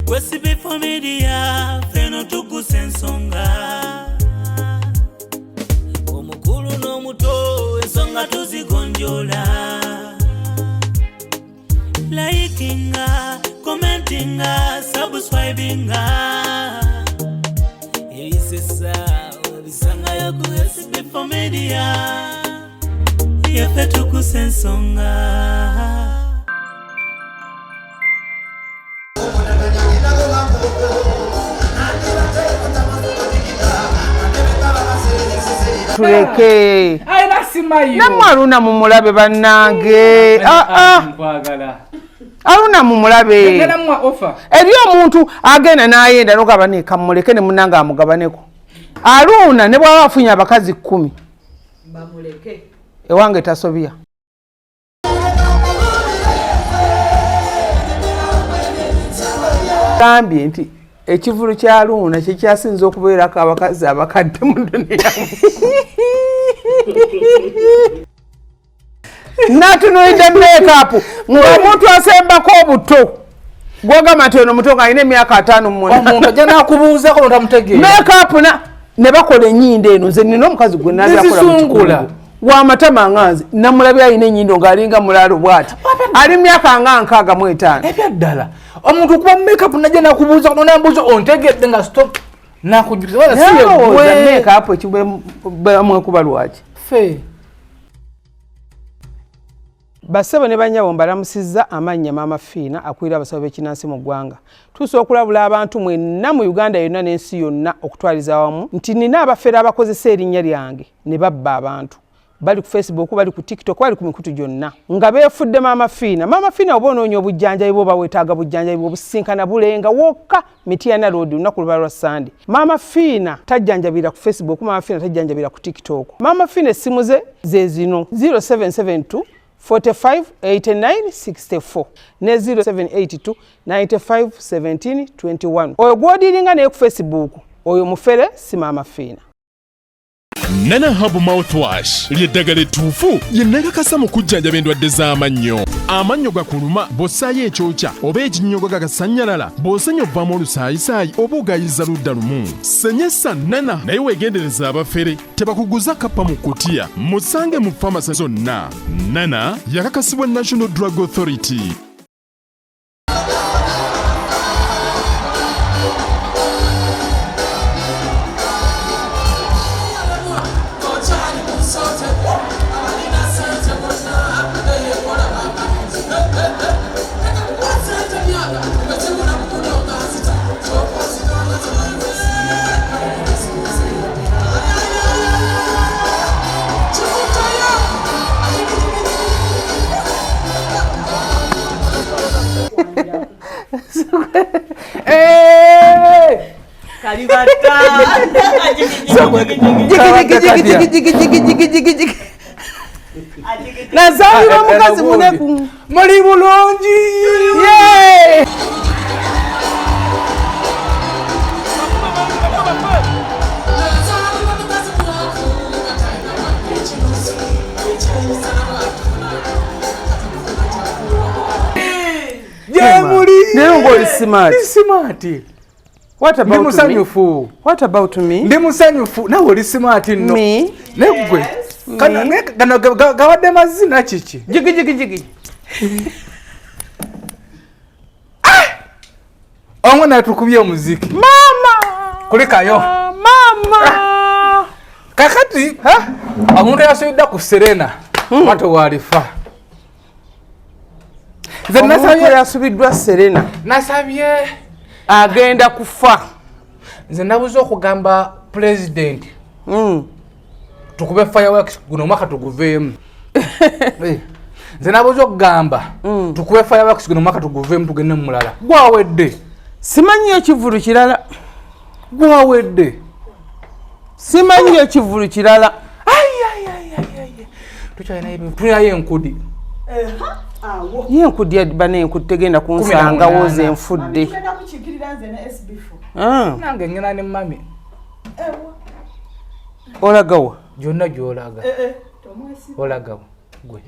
Wesibe familia feno tukusensonga omukulu n'omuto ensonga tuzigonjola likinga commentinga subscribinga elisesa obisanga yoku Wesibe familia yafe tukusensonga. Tuleke aina simayo namwaruna mumulabe bannange Aruna mumulabe namwa offer eriyo omuntu agenda nayenda nokaba ne kamuleke ne munanga amugabaneko Aruna ne bwa wafunya abakazi 10 bamuleke ewange tasobia Gambye nti ekivulu kya Aruna kye kyasinze okubeerako abakazi abakadde mu dunia natunuide makeup ng'omuntu asembako obuto gwogamba nti ono muto ng'alina emyaka 5 mu omuntu ajja nakubuuzako notamutegeera makeup ne bakola ennyindo eno nze nina omukazi gwe nazakola mu kikungu w'amatama nganzi namulabye alina ennyindo ng'alinga mulaalo bw'ati ali myaka nga 65 ebyaddala omuntu okuba makeup najja nakubuuza nonambuuza ontegedde nga stop nakujukiza wala siye makeup ekibwemwekuba lwaki fe Basebo ne banyabo mbalamusizza amannya Mama Fiina akwira abasawo b'ekinansi mu ggwanga. Tusobola okulabula abantu mwenna mu Uganda yonna n'ensi yonna okutwaliza awamu nti nina abafere abakozesa erinnya lyange ne babba abantu. Bali ku Facebook, bali ku TikTok, bali ku mikutu gyonna. Nga beefudde Mama Fiina. Mama Fiina oba onoonya obujjanjabi bwo bawetaaga bujjanjabi bwo businkana bulenga wokka Mityana Road lunaku lubalwa lwa Sunday. Mama Fiina tajjanjabira ku Facebook, Mama Fiina tajjanjabira ku TikTok. Mama Fiina essimu ze zino 0772 45 89 64 ne 0782 95 17 21. Oyo gwodiringa naye ku Facebook oyo mufere si Mama Fiina. Nana Herbal Mouthwash lyeddagala ettuufu yennakakasa mu kujjanjaba endwadde z'amannyo. Amannyo gakuluma bw'ossaayo ekyokya oba ekinnyogo gagasanyalala bw'osenya ovaamu olusaayisaayi oba ogayiza ludda lumu. Senyesa Nana naye weegendereza abafere tebakuguza kappa mu kkutiya musange mu famasi zonna. Nana yakakasibwa National Drug Authority. Nazalira omukazi muneku muli bulungi Neyo ng'oli smart. Smart. What about musanyufu. Me? What about me? Ndi musanyufu nawe oli smart nno. Me? Negwe. Kana gawadde mazina kiki? Jigi. Omwe natukubye omuziki. Mama! Kulikayo. Mama! Kakati, omuntu yasubidda ku Serena. Mato walifa. Nze nasabye yasubiddwa Serena. Nasabye agenda kufa. Nze nabuze okugamba president. Tukube fireworks guno mwaka tuguveemu. Nze nabuze okugamba tukube fireworks guno mwaka tuguveemu tugende mu mulala. Gwawedde. Simanyi ekivulu kirala. Gwawedde. Simanyi ekivulu kirala. Tukyalina ebintu tulinayo enkudi. Yenkudi yadibane enkudi tegenda kunsanga woze enfudde. Nange ngena ne mami. Olagawa. Jonna gyolaga. Olagawa. Gwe.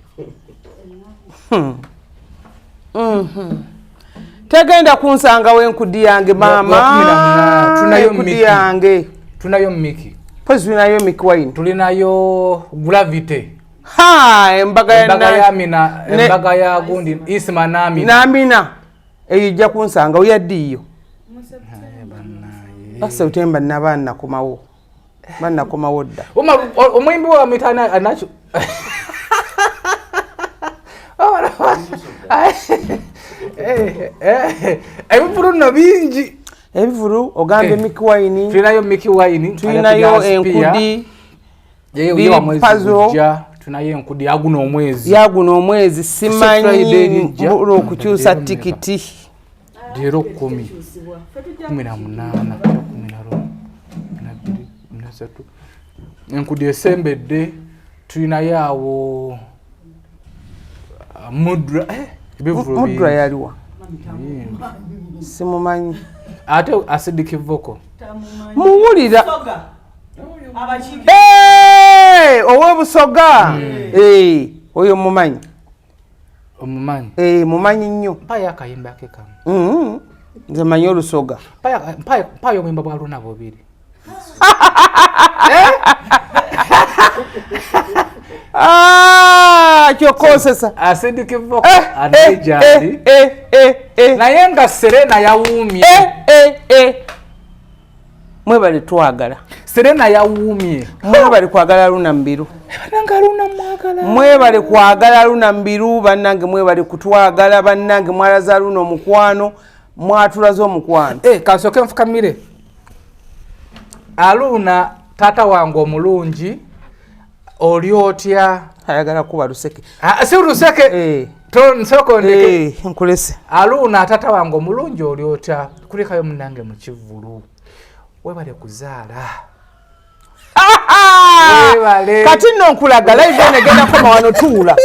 Tegenda kunsanga wenkudi yange mama. Tunayo Miki yange. Tunayo Miki. Pozi tunayo Miki wine. Tulinayo Gravity. Ha, embaga ya Amina, embaga ya gundi Isma nami. Namina. Ejja kunsanga oyaddiyo. Basa utemba nabana komawo. Bana komawo dda. Omwimbi wa mitana anacho. Ebivuru no bingi. Ebivuru ogambe Miki wine. Tulinayo Miki wine. Tulinayo enkudi. Yeyo mwezi kujja. Tunayo enkudi yaguno omwezi. Yaguno omwezi simanyi okukyusa tikiti. Dero 10. 18. Enkudi esembedde tulinayo awo mudra mudra yaliwa simumanyi ate acidic vocal muwulira ow'obusoga oyo mumanyi omumanyi mumanyi nnyo mpayo akayimba ke kamu nze manyi olusoga mpayo obuyimba bwa luna bubiri kyokosesa acidic vocal adejali naye nga Serena yawuumye mwebale twagala Serena yawuumye mwebale kwagala luna mbiru mwebale kwagala luna mbiru bannange mwebale kutwagala bannange mwalaza luna omukwano mwatulaza omukwano kasoke nfukamire Aluna tata wange omulungi oli otya ayagala kuba luseke si luseke nsokondeke nkulese Aluna tata wange omulungi oli otya kulekayo munange mu kivulu webale kuzaala kati nno nkulaga live negenda koma wano tuula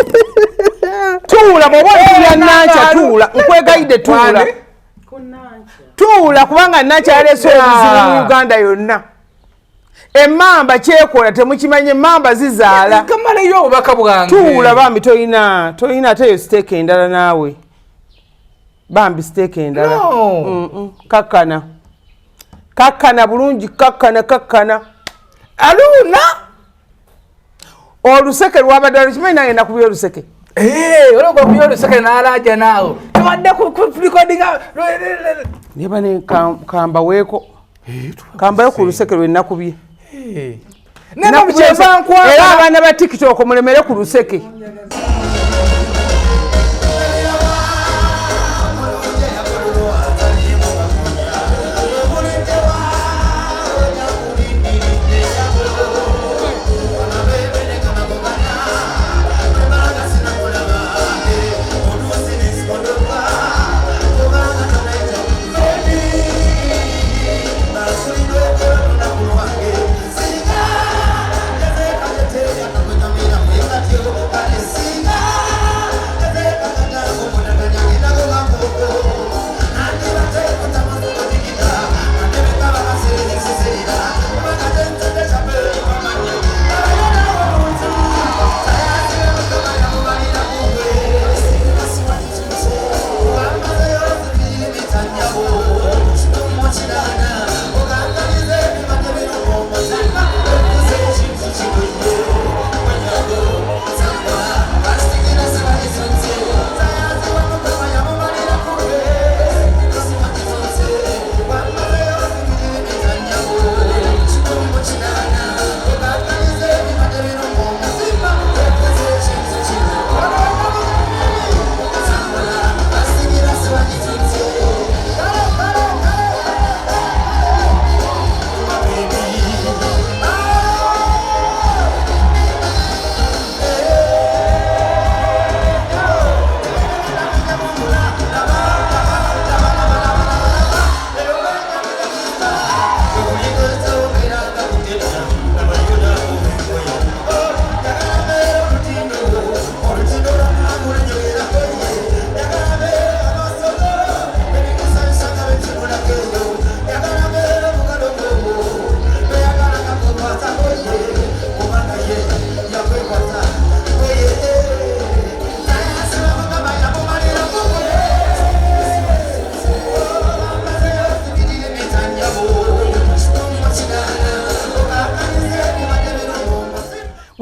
bwoba otulya nanca tuula nkwegayidde tuula kubanga nanca yaleese obuzibu mu Uganda yonna emmamba kyekola temukimanye emmamba zizaala kamaleyo obubaka bwange tuula bambi toyina ateyo siteeka endala naawe bambi siteeka endala kakkana bulungi kakkana Aluna oluseke lwabadde lukimanyi nange nakubya oluseke olwo kubya oluseke n'alaja naawe tubadde kulikodinga neba ne kambayo ku luseke lwe nakubye era abaana ba TikTok mulemere ku luseke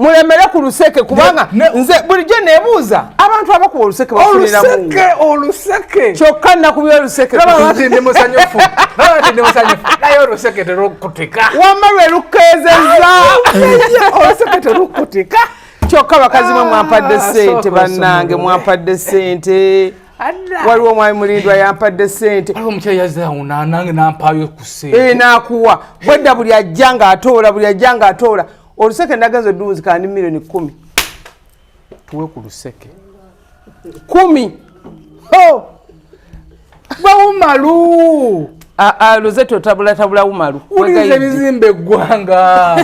mulemere ku luseke kubanga nze bulijjo nebuuza abantu abakuba oluseke bafuniramu oluseke kyokka nakubya oluseke ndi musanyufu naye oluseke terukutika wamma lwe lukeezezza oluseke terukutika kyokka bakazi mwe mwampadde sente bannange mwampadde sente waliwo omwami mulindwa yampadde sente aliwo omukyala yazawuna nange nampaayo ku sente nakuwa bwedda buli ajja ng'atoola oluseke ndagenza odduuzi kandi milioni 10 tuwe ku luseke 10 bawumalu luzete otabulatabula wumalu uliriza ebizimba eggwanga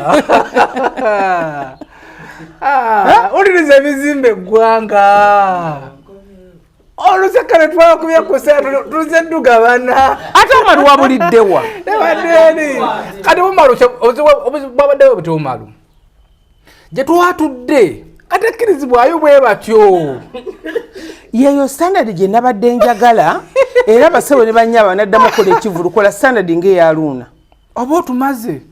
uliriza ebizimba eggwanga oluseke netwala kubyekusea tuze ddugabana ate omalu wabuliddewa ebadeeni kati bumalu babaddewo butebumalu gye twatudde kati ekkirizibwayo bwe batyo yeyo standard gye nabadde njagala era abasawo ne banyaba naddamu kola ekivulu kola standard ng'eyaluuna oba otumaze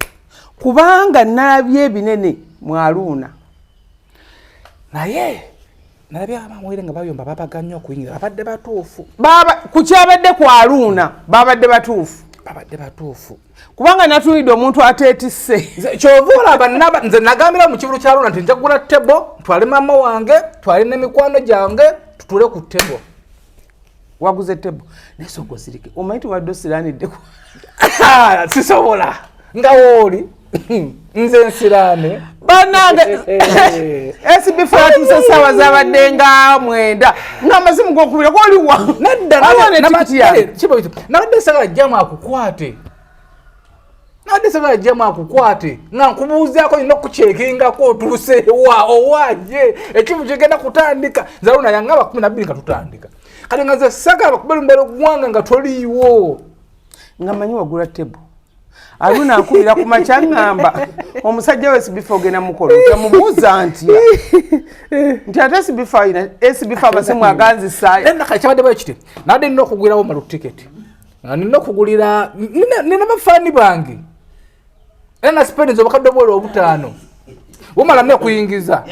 kubanga nalabye ebinene mwaluuna naye nalabye abamawere nga bayomba babaganya okuyingira babadde batuufu ku kyabadde kwaluuna babadde batuufu kubanga natulidde omuntu ateetisse kyova olaba nze nagambira mu kivulu kya luuna nti nja kugula tebo twale maama wange twale n'emikwano gyange tutule ku tebo waguze tebo naye soga osirike omanyi tubadde osiraaniddeku sisobola nga wooli nze nsiraane bannange SB4 yatuuse essaawa zabadde nga 9 ng'amasimu g'okubira gwoliwa nabadde sagala jjamu akukwate nga nkubuuzaako nina okukyekingako otuuseewa owaje ekivu kigenda kutandika nzaluna yange aba 12 nga tutandika kati nga nze sagala bakubera mbera ogwanga nga toliiwo nga manyi wagula tebo aluna ankubira ku makya ngamba omusajja we SB4 ogenda mukolo ntamubuuza nti ate SB4 abasimu aganzisaayo kyabadde bwekiti nabadde nina okugulirawo malu tiketi nina okugulira nina bafaani bange era na spendings obukadde bwolo 5 bumala ne kuyingiza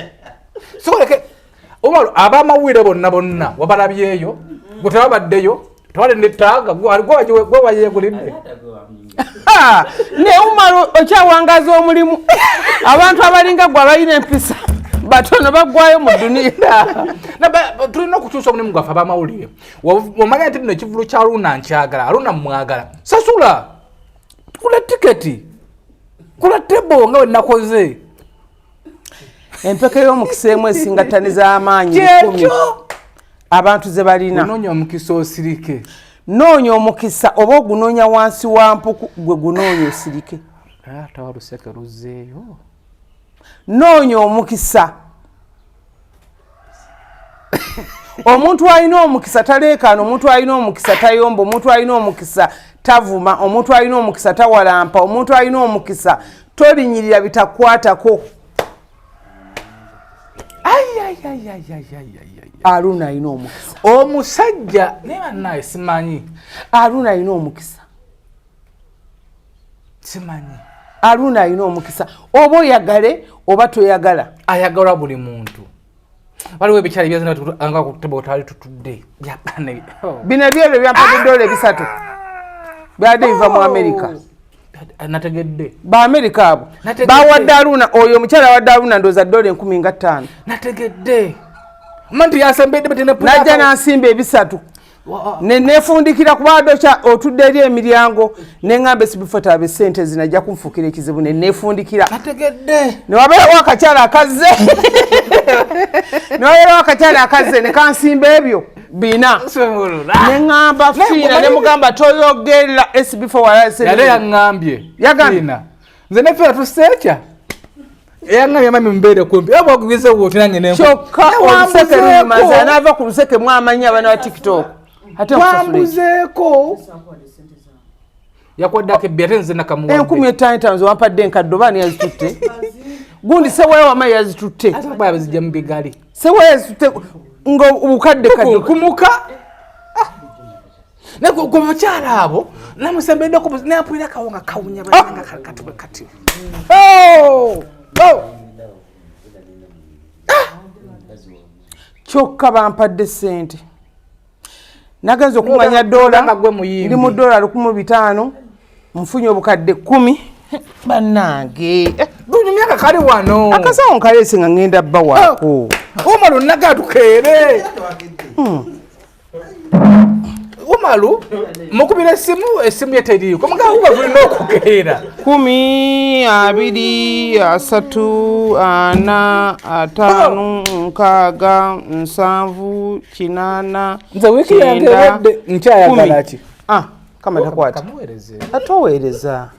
sikoleke abamawire bonna wabalabyeyo gwe tebabaddeyo tewali netaaga gwe wayegulidde ne umaru okyawangaza omulimu abantu abalinga gwe abalina empisa batono bagwayo mu duniya tulina okukyusa omulimu gwaffe abamawulire omanya nti nno ekivulu kya luuna nkyagala aluuna mumwagala sasula kula tiketi kula tebo nga wenakoze empeka y'omukisa emu esingataniza amaanyi 10 abantu ze balina onoonya omukisa osirike noonya omukisa oba ogunoonya wansi wa mpuku gwe gunoonya osirike tawa luseke luzeeyo noonya omukisa omuntu alina omukisa taleekaana omuntu alina omukisa tayomba omuntu alina omukisa tavuma omuntu alina omukisa tawalampa omuntu alina omukisa tolinyirira bitakwatako Aruna alina omukisa omusajja naye bannaye simanyi Aruna alina omukisa simanyi Aruna alina omukisa oba oyagale oba toyagala ayagalwa buli muntu waliwo ebikyali byanga kuteba otali tutudde bino ebyebyo byampadde $3 byadde biva mu Amerika nategedde ba Amerika abo bawadde Aruna oyo omukyala wadde Aruna ndoza $15,000 nategedde manti yasembedde betene najja nansimba 3 nefundikira kubadocha otudde eri emiryango neŋŋamba SB4 abe sente zinajja kunfukira ekizibu nefundikira nategedde newabeerawo akakyala akaze newabeerawo akakyala akaze nekansimba ebyo bina neŋŋamba fiina nemugamba toyogerera SB4 yale yaŋŋambye yagambye nze nefiina tuseekya eyaŋŋambye mami mbeere kumpi aba ogwize woti nange nenko kyokka oluseke lulimaze anaava ku luseke mwamanyi abana wa TikTok wambuzeeko yakwaddako ebbi ate nze nakamuwadde 15,000 wampadde enkaddo baani yazitutte gundi seweewa amayi yazitutte ate baba yazijja mu bigali seweewa yazitutte nga obukadde kadde kumuka ku bakyala abo namusembeddeko nampulira kawonga kawunya bananga kati kyokka bampadde ssente nagenza okumanya dola ndi mu dola 1500 nfunye obukadde 10 bannange dunyumyaka kali wano akasawo nkaleese nga ngenda bba waako Umaru naga tukere Umaru mukubira esimu yeteri ko mga uba bulina okugera 10 2 3 4 5 6 7 8 nze wiki yange nkyayagala ki kama takwata atoweereza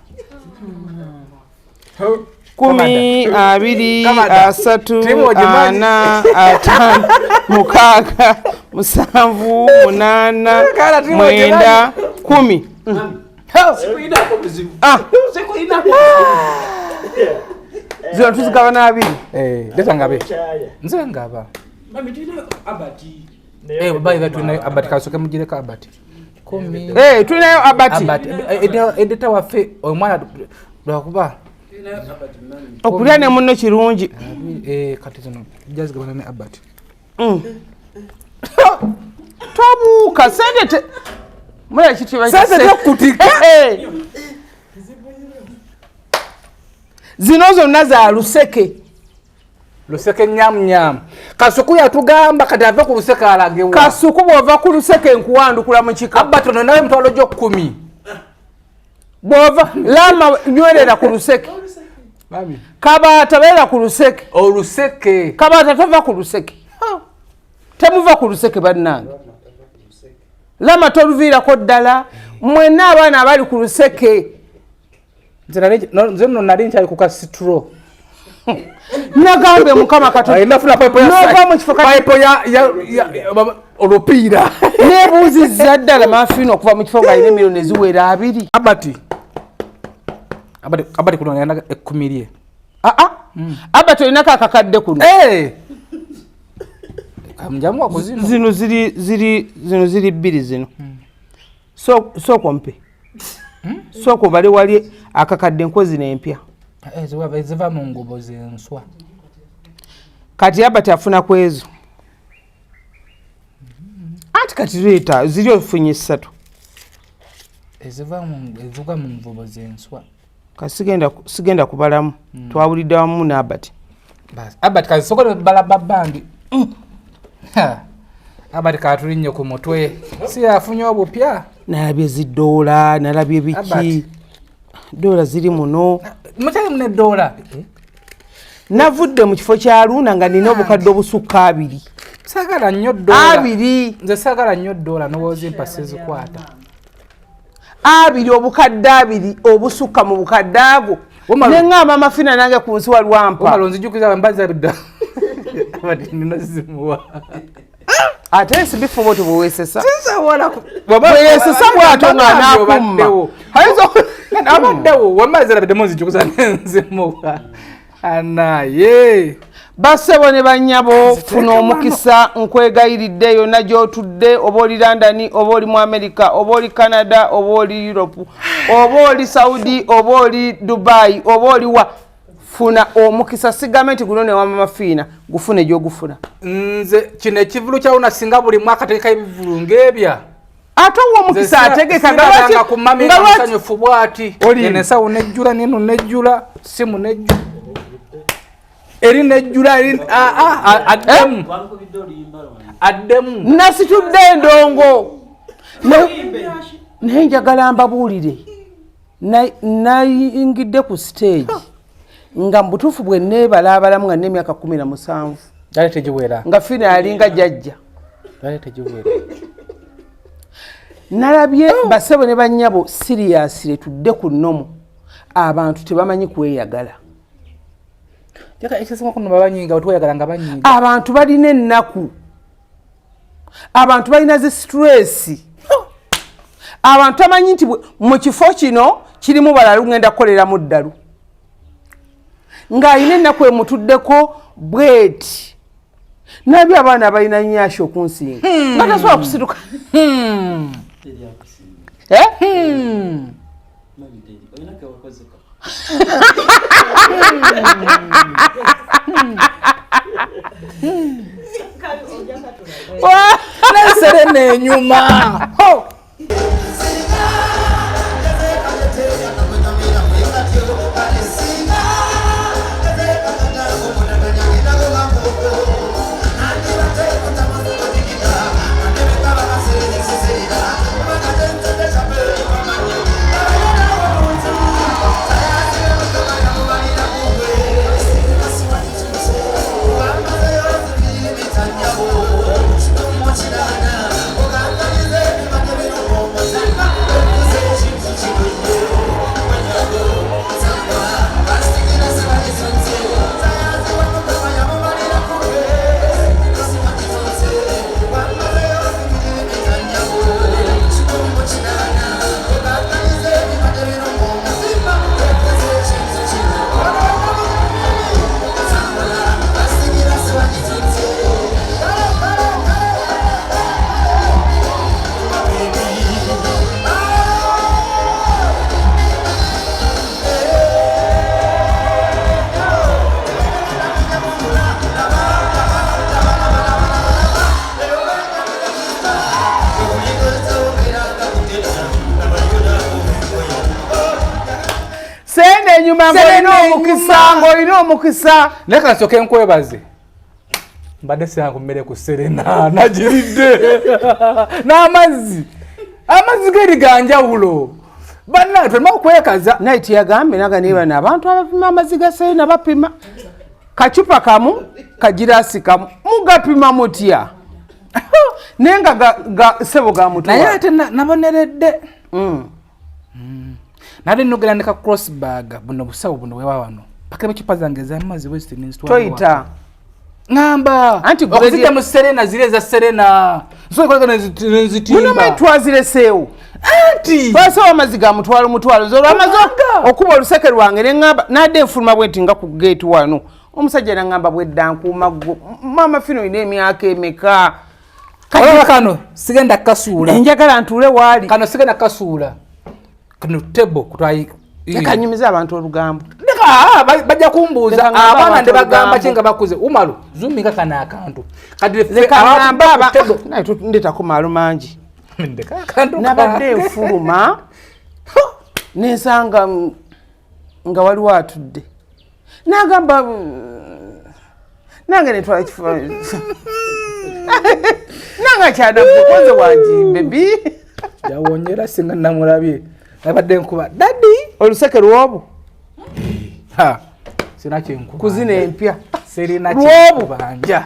10 2 3 4 5 6 7 8 9 10 zino tuzigaba n'abiri leta ngabe nze ngaba bayi batuna abati kasoke mugireko abati 10 tulinayo abati edeta waffe omwana lwakuba okulya ne munno kirungi kati zino jazigabana ne abati tobuuka sente mulya kitekutika zino zonna za luseke nyamunyamu kasuku yatugamba kati ave ku luseke alagewa kasuku bw'ova ku luseke nkuwandukula mu kika abati ono nawe mutwalo gyo 10 bw'ova lama nywerera ku luseke kabaata beera ku luseke oluseke kabaata tova ku luseke temuva ku luseke bannange lama toluviirako ddala mwenna abaana abali ku luseke nze nno nali nkyali ku kasituro nagambe mukama katonova mu kifo olupiira nebuuzizza ddala mafiina okuva mu kifo ng'alina emiliyoni eziwera 2 abati kuno yana 10 lye abati olinako akakadde kuno kamjamu ku zino zino ziri 2 zino sooka ompe sooka obale wali akakadde nkozi n'empya ziva mu ngubo zenswa kati abati afuna ku ezo anti kati leeta ziri ofunye 3 eziva mu ngubo zenswa sigenda kubalamu twawulidde wamu n'abati abati kazisokola bala babandi abati katulinnye ku mutwe si yafunye obupya nalabye zidoola nalabye biki doola ziri muno mukyali mune doola navudde mu kifo kya Luna nga nina obukadde obusukka 2 sagala nnyo doola 2 nze sagala nnyo doola nowooza empasi zikwata 2 obukadde 2 obusukka mu bukadde ago neŋŋamba amafina nange ku nsi walwampa omalo nzijukiza mbaza bidda abati nino zimuwa ate sibifuba oti bweweesesa bweyesesa bwato nga anakumma abaddewo wamazira biddemu nzijukiza nenzimuwa anaye basebo ne bannyabo funa omukisa nkwegayiridde yonna gy'otudde oba oli London oba oli mu America oba oli Canada oba oli Europe oba oli Saudi oba oli Dubai oba oli wa funa omukisa sigame nti guno ne wama mafiina gufune gy'ogufuna nze kino ekivulu kyawuna singa buli mwaka teeka ebivulu ng'ebya ate omukisa ategeka nga kumamira musanyufu bw'ati enesawo nejjula nino nejjula simu nejjula eri nejjula eri addemu nasitudde endongo naye njagala mbabuulire nayingidde ku stage nga mu butuufu bwe neebalaabalamu nga n'emyaka 17 dale tegiwera nga fiina yalinga jjajja dale tegiwera nalabye basebo ne bannyabo siriyasire tudde ku nnomo abantu tebamanyi kweyagala abantu balina ennaku abantu balina zi stress abantu tamanyi nti mu kifo kino kirimu balalu ngenda kukoleramu ddalu ng'alina ennaku emutuddeko bweti nabyo abaana balina nyashi okunsinga nga tasobola kusituka Serena enyuma. Nyuma ng'olina omukisa. Naye kasooke nkwebaze. Mbadde sirangu mmere ku Serena nagiridde. N'amazzi. Amazzi g'eri ga njawulo. Bannange tulina okwekaza. Night yagambye naga niba n'abantu abapima amazzi ga Serena bapima. Kacupa kamu, kagiraasi kamu. Mugapima mutya. Nenga ga sebo ga mutwa. Naye ate naboneredde. Nade nogera ndeka crossbag buno busawo buno wewa wano. Pakebe chipa zange za mazi west ni sto. Toita. Ngamba. Anti okuzita mu Serena zile za Serena. So kwa nzitimba. Muno metwazire sewu. Anti. Basa amaziga mutwalo zolo amazoga. Okuba oluseke lwange ne ngamba nade enfuluma bwenti nga ku gate wano. Omusajja na ngamba bwedda nkumago. Mama fino ine emyaka emeka. Kano sigenda kasuula. Njagala ntule wali. Kano sigenda kasuula. Kano tebo kutwayi yakanyumiza abantu olugambo bajja kumbuuza abaana nde bagamba kyenga bakuze umalu zuminga kana akantu kadi lekangamba naye ndetako maalo mangi nabadde enfuluma nensanga nga waliwo atudde nagamba nange netwala kifaananyi nanga kyanabukoze wanjimbe bi yawonyera singa namulabye abadde nkuba daddy oluseke lwobu sina kyenkuba kuzina empya serina kyekubanja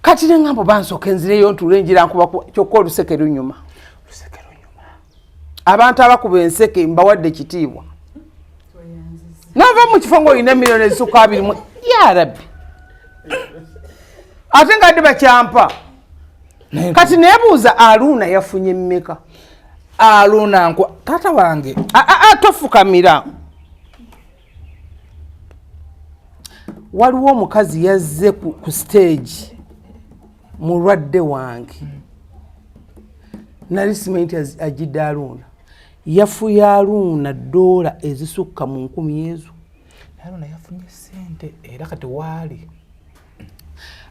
kati nengambo bansoke nzireyo ntule njira nkuba kyokko oluseke lunyuma abantu abakuba enseke mbawadde kitiibwa nava mu kifo ng'olina miliyoni ezisuka 2 ya rabbi ate nga dde bakyampa kati nebuuza Aruna yafunye mmeka Aruna nkwa tata wange tofukamira waliwo omukazi yazze ku stage mulwadde wange nali simanyi nti agidde Aruna yafuye Aruna $1 ezisukka mu 10 ezo Aruna yafunye sente era kati waali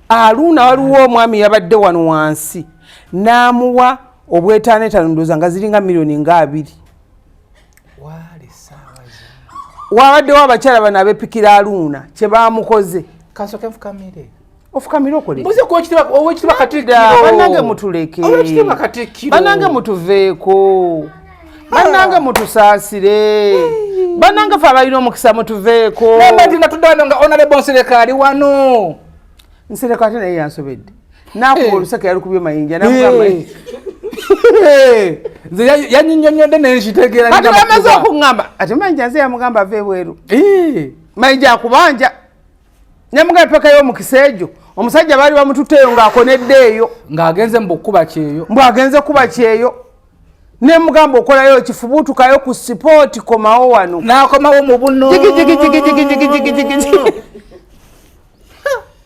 Aruna waliwo omwami yabadde wano wansi n'amuwa obwetaano ndoza nga ziringa miliyoni nga 2 waali sawazi wabaddewo abakyala bano abepikira Aruna kye baamukoze kasoke fukamire ofukamire okole mbuze ko owekitiba Katikkiro bannange mutuleke owekitiba Katikkiro bannange mutuveeko bannange mutusaasire bannange fe abalina omukisa mutuveeko nambati natudde wano nga honorable Nsereka ali wano Nsereka ate naye yansobedde nakuba oluseke yalukubye mayinja namugamba nze yanyinyonyodde nenshitegeera kati bamaze okuŋŋamba ate mayinja nze yamugamba ave ebweru mayinja akubanja nyamugamba peka y'omukisa egyo omusajja baali bamututteeyo ng'akonedde eyo ng'agenze mu kuba kyeyo mbwagenze kuba kyeyo ne mugamba okolayo kifubutukayo ku sipooti komawo wano n'akomawo mu buno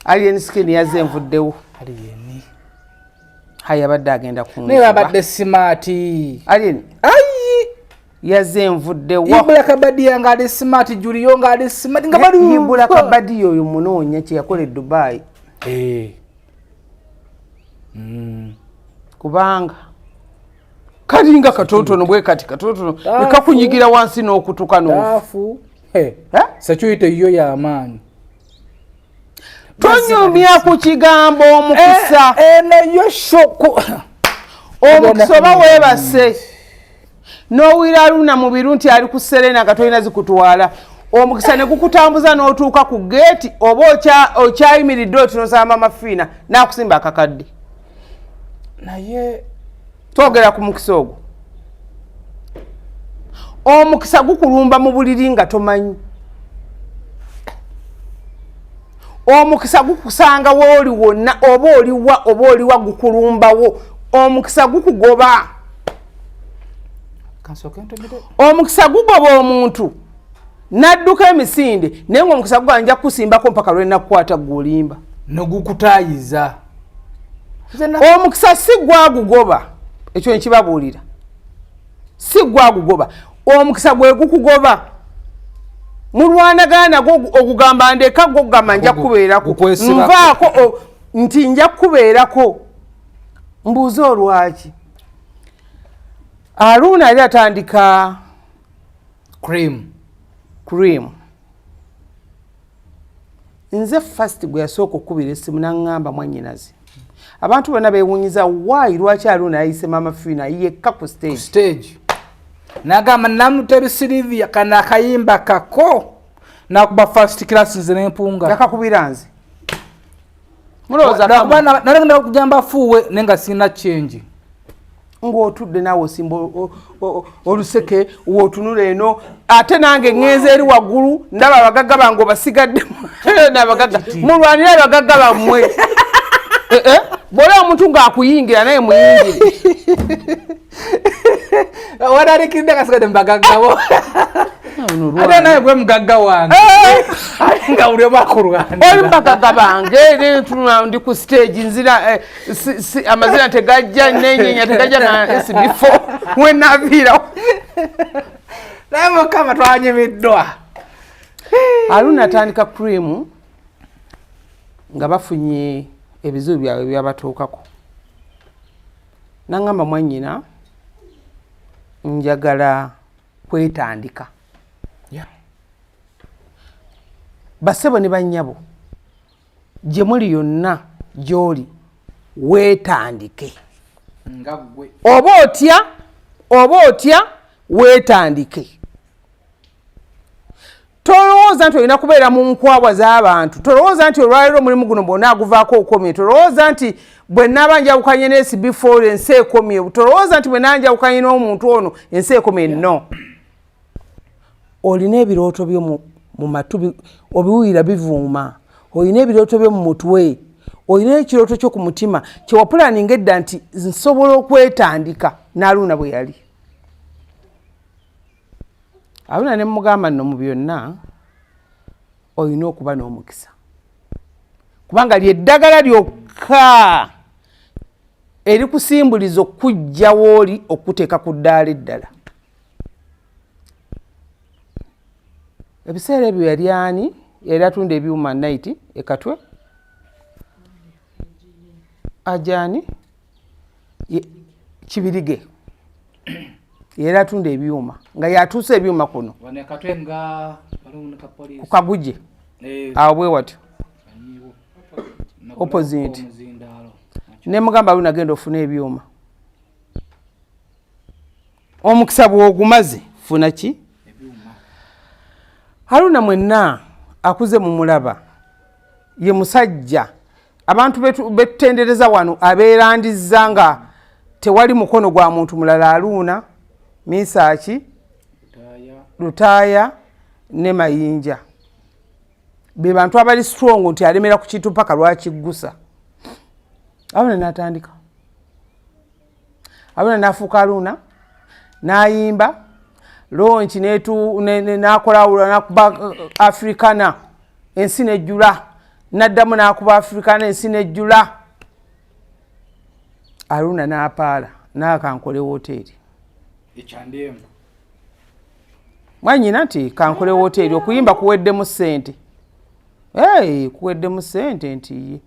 Alien Skin yazze envuddewo aliyeni haya badde agenda kunkuba ne babadde simaati Alien ayi yazze envuddewo Ibula Kabadia nga ali smart Julio nga ali smart nga bali Ibula Kabadia oyo munoonya kye yakola e Dubai kubanga kalinga katotono bwe kati katotono nekakunyigira wansi n'okutuka n'ofu security yo ya amaanyi tonyumya ku kigambo omukisa nayo shoko omukisa oba weebase n'owira Haruna mu biru nti ali ku Serena nga tolina zikutwala omukisa ne gukutambuza n'otuuka ku geeti oba okyayimiridde otunosamba amafiina n'akusimba akakadde naye twogera ku mukisa ogwo omukisa gukulumba mu buliri nga tomanyi omukisa gukusanga wooli wonna oba oliwa gukulumbawo omukisa gukugoba omukisa gugoba omuntu n'adduka emisinde naye ng'omukisa guganja kukusimbako mpaka lwe nakukwata gwolimba nogukutayiza omukisa si gwagugoba ekyo nkibabuulira si gwagugoba omukisa gwe gukugoba mulwanagana nagwo ogugamba ndeka gwo gamba nja kubeerako nvaako nti nja kubeerako mbuuza olwaki Haruna yali atandika cream nze first gwe yasooka okukubira essimu n'aŋŋamba mwannyinazi abantu bonna beewunyiza waayi lwaki Haruna yayise Mama Fiina yekka ku stage nagamba Namutebi Sylvia kana akayimba kako nakuba first class nze n'empunga yakakubira nze mulowooza nalengenda okujamba fuuwe nenga sina change ng'otudde naawe osimba oluseke wootunula eno ate nange ŋŋenza eri waggulu ndaba abagagga bange obasigadde nabagagga mulwanire abagagga bammwe bw'olaba omuntu ng'akuyingira naye muyingire wanalikidde kasigadde mubagaggabo ate naye gwe mugagga wange nga buli omu akulwanira oli mubagagga bange nentunula ndi ku stage nzira amazina tegajja nenyenya tegajja na SB4 wenaviirawo naye mukama twanyimiddwa Haruna atandika cream nga bafunye ebizibu byabwe byabatuukako naŋŋamba mwannyina njagala kwetandika basebo ne bannyabo gye muli yonna gy'oli weetandike oba otya weetandike tolowooza nti olina kubeera mu nkwabwa z'abantu tolowooza nti olwaliro omulimu guno bwonna aguvaako okomye tolowooza nti bwe naaba njawukanye n'SB4 ensi ekomye tolowooza nti bwe nanjawukanye n'omuntu ono ensi ekomye no olina ebirooto byo mu matu obiwulira bivuuma olina ebirooto byo mu mutwe olina ekirooto kyo ku mutima kyewapulaninga edda nti nsobola okwetandika n'Haruna bwe yali Haruna ne mugamba nno mu byonna olina okuba n'omukisa kubanga lyeddagala lyokka erikusimbuliza okujja wooli okuteeka ku ddaala eddala ebiseera ebyo yali ani yali atunda ebyuma night ekatwe ajani Kibirige yali atunda ebyuma nga yatuuse ebyuma kuno ku Kaguje awo bwe watyo opposite ne mugamba Haruna agenda ofuna ebyuma omukisa bw'ogumaze funa ki Haruna mwenna akuze mu mulaba ye musajja abantu betutendereza wano abeerandiza nga tewali mukono gwa muntu mulala Haruna Misaaki Lutaaya ne Mayinja be bantu abali strong nti alemera ku kintu paka lwakiggusa Haruna n'atandika Haruna n'afuuka Haruna n'ayimba launch n'akola n'akuba Africana ensi nejjula n'addamu n'akuba Africana ensi nejjula Haruna n'apaala n'akankole woteeri mwanyina nti kankole woteeri okuyimba kuweddemu ssente kuweddemu ssente nti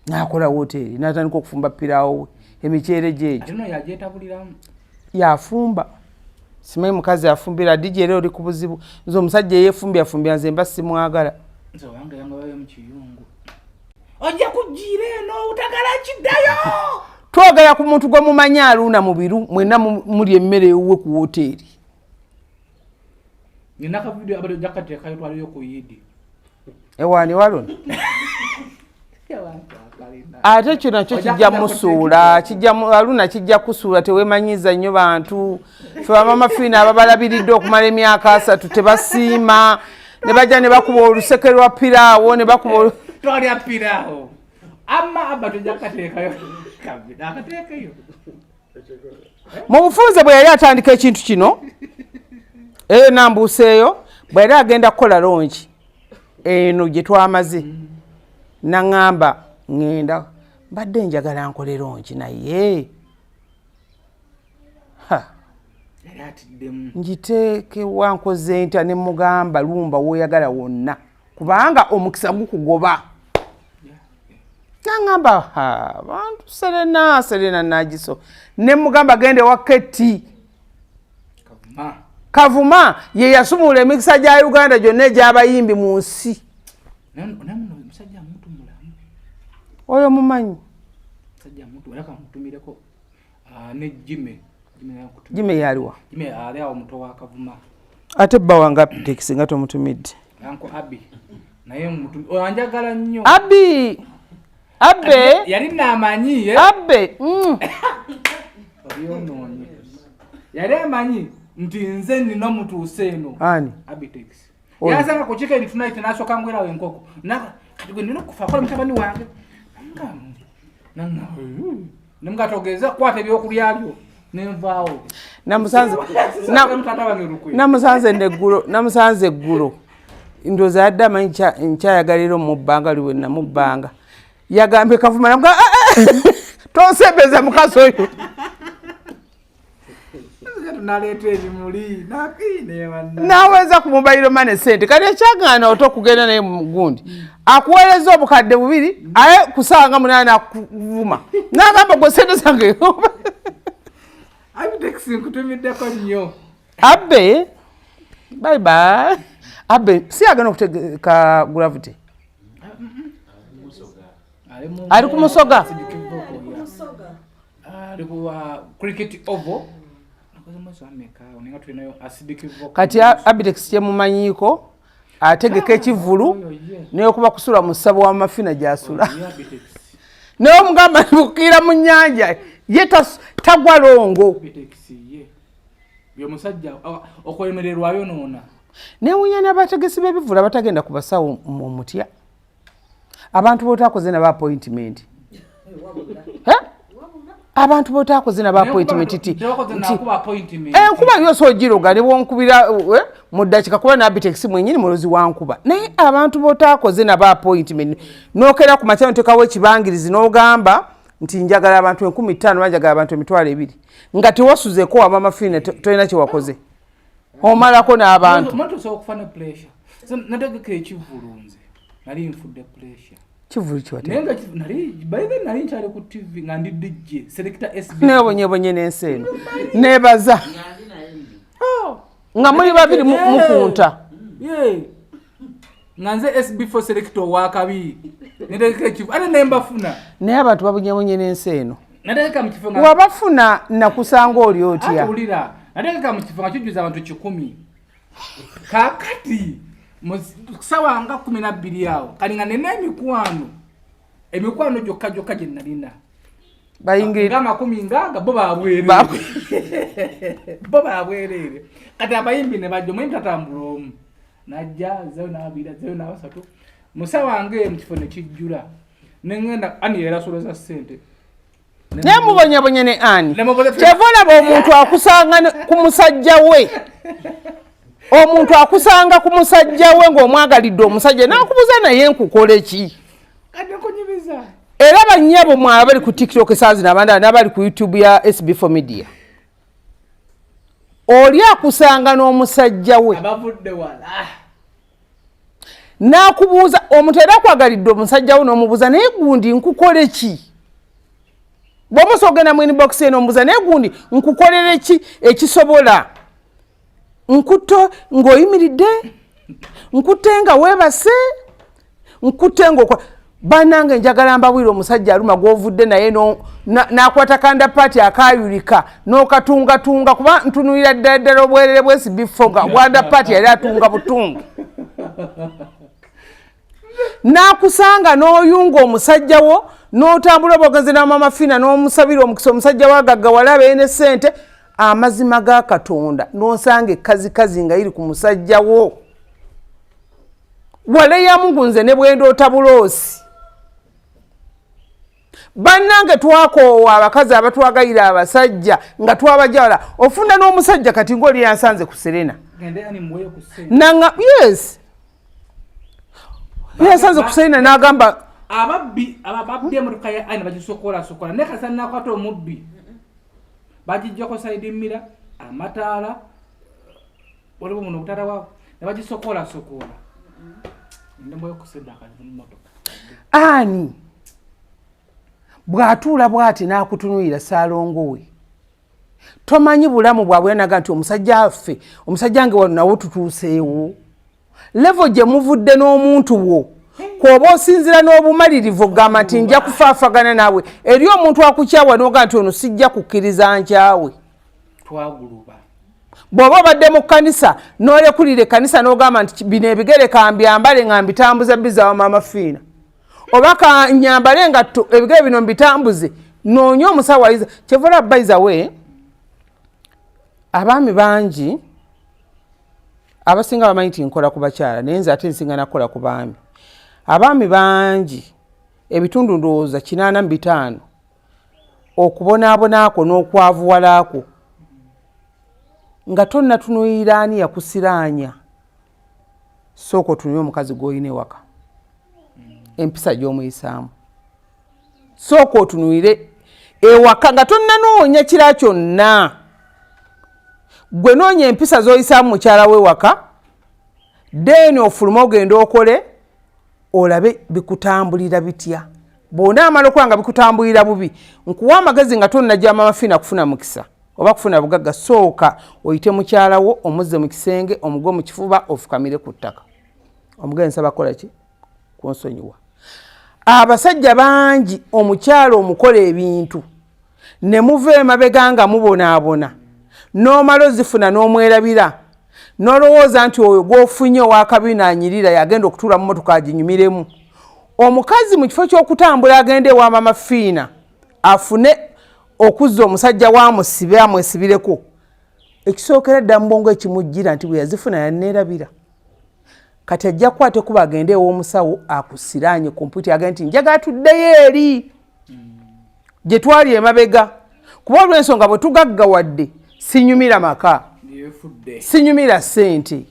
n'akola woteeri n'atandika okufumba piraawo we emiceere gyegyo yafumba simanyi mukazi afumbira dije era oli ku buzibu nze omusajja yeefumbya fumbya nze mba simwagala ojja kugira eno utagala kiddayo twogera ku muntu gwe mumanyi aluuna mu biru mwenna muli emmere ewuwe ku woteeri ewaani walona ate kyo nakyo kijja musuula aluna kijja kusuula teweemanyiza nnyo bantu fe bamama fiina ababalabiridde okumala emyaka 3 tebasiima ne bajja ne bakuba oluseke lwa piraawo ne bakuba twalya piraawo amma abba tojja kukateekayo akateekayo mu bufunze bwe yali atandika ekintu kino nambuuseeyo bwe yali agenda kukola longi eno gye twamaze naŋŋamba ŋŋenda mbadde njagala nkole longi naye ngiteekewa nkoze ntya ne mugamba lumba woyagala wonna kubanga omukisa gukugoba naŋŋamba bantu serena nagiso ne mugamba gende waketi Kavuma ye yasumula emikisa gya Uganda gyonna egy'abayimbi mu nsi oyo mumanyi Jime yaliwa ate bba wange tekisi nga tomutumidde Abbe yali namanyi Abbe yali amanyi nti nze nina omutuuse eno ani Abitex yasanga ku chicken tonight nasooka ngwerawo enkoko kati gwe nina okufa akola mutabani wange nemgatogeza kwata ebyokulya byo nenvaawo namusanze eggulo ndooza yadde amanyi nkyayagalira omubbanga liwenna mubbanga yagambye Kavuma namuga tonsembeza mukazi oyo naweza kumubaliro mane sente kati ekyagaana oto okugenda naye mugundi akuweereza obukadde 2 aye kusanga 8 akuvuma nagamba gwe sente zange Abbe bye Abbe siyagana okutegeka gravity ali ku Musoga cricket oval kati Abitex kyemumanyiiko ategeka ekivulu neyokuba kusula mu ssabo w'amafina gy'asula naye omugamba nibukiira mu nnyanja ye tagwa longo byomusajja okwemererwayo noona newunya n'abategesi b'ebivulu abatagenda ku basawo mu mutya abantu bootakoze nabo appointment abantu bootakoze nabo appointment ti enkuba yose ogiroga ne bwonkubira mu ddakiika kuba n'Abitex mwenyini mulozi wa nkuba naye abantu bootakoze nabo appointment nookera ku makya notekawo ekibangirizi n'ogamba nti njagala abantu 15,000 banjagala abantu 2,000 nga tewasuzeko wamama fiina tolina kye wakoze omalako n'abantu nali nfudde pressure kivulu kiwate nenga nali nkyali ku TV nga ndi DJ selector SB nebonye n'enseeno nebaza nga muli babiri mukunta nga nze SB4 selector wakabi nedeka ekivu ate nembafuna naye abantu babonyebonye n'enseeno nadeka mu kifo nga wabafuna nakusanga oli otya atulira nadeka mu kifo nga kijjuza abantu 10 kakati sawa nga 12 yao kalinga nene emikwano gyokka gye nalina bayingira nga 10 ngaga bo babwerere kati abayimbi ne bajjo muyimbi tatambula omu najja zeo n'abira zeo n'abasatu musawa nge mukifo ne kijjula nengenda ani era soloza sente nemubonyabonye ne ani kyevolaba omuntu akusanga ku musajja we omuntu akusanga ku musajja we ng'omwagalidde omusajja n'akubuza naye nkukole ki era bannyabo mwaba bali ku TikTok esaazi n'abandala n'abali ku YouTube ya SB4 Media oli akusanga n'omusajja we nakubuuza omuntu era akwagalidde omusajja wo n'omubuuza naye gundi nkukole ki bw'omusa ogenda mu inbox eno omubuuza naye gundi nkukolere ki ekisobola nkutto ng'oyimiridde nkutte nga weebase nkutte ng'okwa bannange njagala mbabwire omusajja aluma gw'ovudde naye n'akwata kanda paati akaayulika n'okatungatunga kuba ntunuulira ddala obwerere bwesibifo nga bwanda paati yali atunga butunga n'akusanga n'oyunga omusajja wo n'otambula obagenze n'amama Fiina n'omusabira omukisa omusajja wagaggawala abeeye ne ssente amazima ga Katonda n'osanga ekkazikazi nga iri ku musajja wo waleyamu nze ne bwenda otabuloosi bannange twakoowa abakazi abatwagayira abasajja nga twabajawala ofunda n'omusajja kati ng'oli yansanze ku Serena nanga yes yansanze ku Serena n'agamba ababbi emotoka ya aina bagisokola ne kasa nakwata omubbi bagijjako saidi mira amataala waliwo muno obutala wawo ne bagisokola ndemboyo kusenda akazi mu motoka ani bw'atuula bw'ati n'akutunuulira Ssaalongowe tomanyi bulamu bwabwe naga nti omusajja affe omusajja nge wano nawo tutuuseewo levo gye muvudde n'omuntu wo kwoba osinzira n'obumalirivu ogamba nti nja kufaafagana naawe eri omuntu akukyawa n'oga nti ono sijja kukkiriza nkyawe twaguluba bw'oba obadde mu kkanisa n'olekulira ekkanisa n'ogamba nti bino ebigere kambyambale nga mbitambuza bizawa maama Fiina oba kanyambale nga ebigere bino mbitambuze noonya omusawo ayiza kyevula bayiza we abaami bangi abasinga bamanyi nti nkola ku bakyala naye nze ate nsinga nakola ku baami abaami bangi ebitundu ndowooza 85 okubonaabonaako n'okwavuwalaako nga tonnatunuulira ani yakusiraanya sooka otunuye omukazi gw'olina ewaka empisa gy'omuyisaamu sooka otunuulire ewaka nga tonnanoonya kira kyonna gwe noonya empisa z'oyisaamu mukyala w'ewaka then ofuluma ogenda okole olabe bikutambulira bitya bw'ona amala okuba nga bikutambulira bubi nkuwa amagezi nga tonnajja maama Fiina kufuna mukisa oba kufuna bugagga sooka oyite mukyala wo omuzze mu kisenge omugwe mu kifuba ofukamire ku ttaka omugenzi nsaba kola ki kunsonyiwa abasajja bangi omukyala omukola ebintu ne muva emabega nga mubonaabona n'omala ozifuna n'omwerabira n'olowooza nti oyo gw'ofunye ow'akabiina anyirira yagenda okutuula mu motoka aginyumiremu omukazi mu kifo ky'okutambula agenda ewa maama Fiina afune okuzza omusajja waamusibe amwesibireko ekisookera dda mbongo ekimujjira nti bwe yazifuna yanneerabira kati ajja kukwate kuba agende ew'omusawo akusiraanye kompyuta agenda nti njagala tuddeyo eri gye twali emabega kuba olw'ensonga bwe tugaggawadde sinyumira maka sinyumira ssente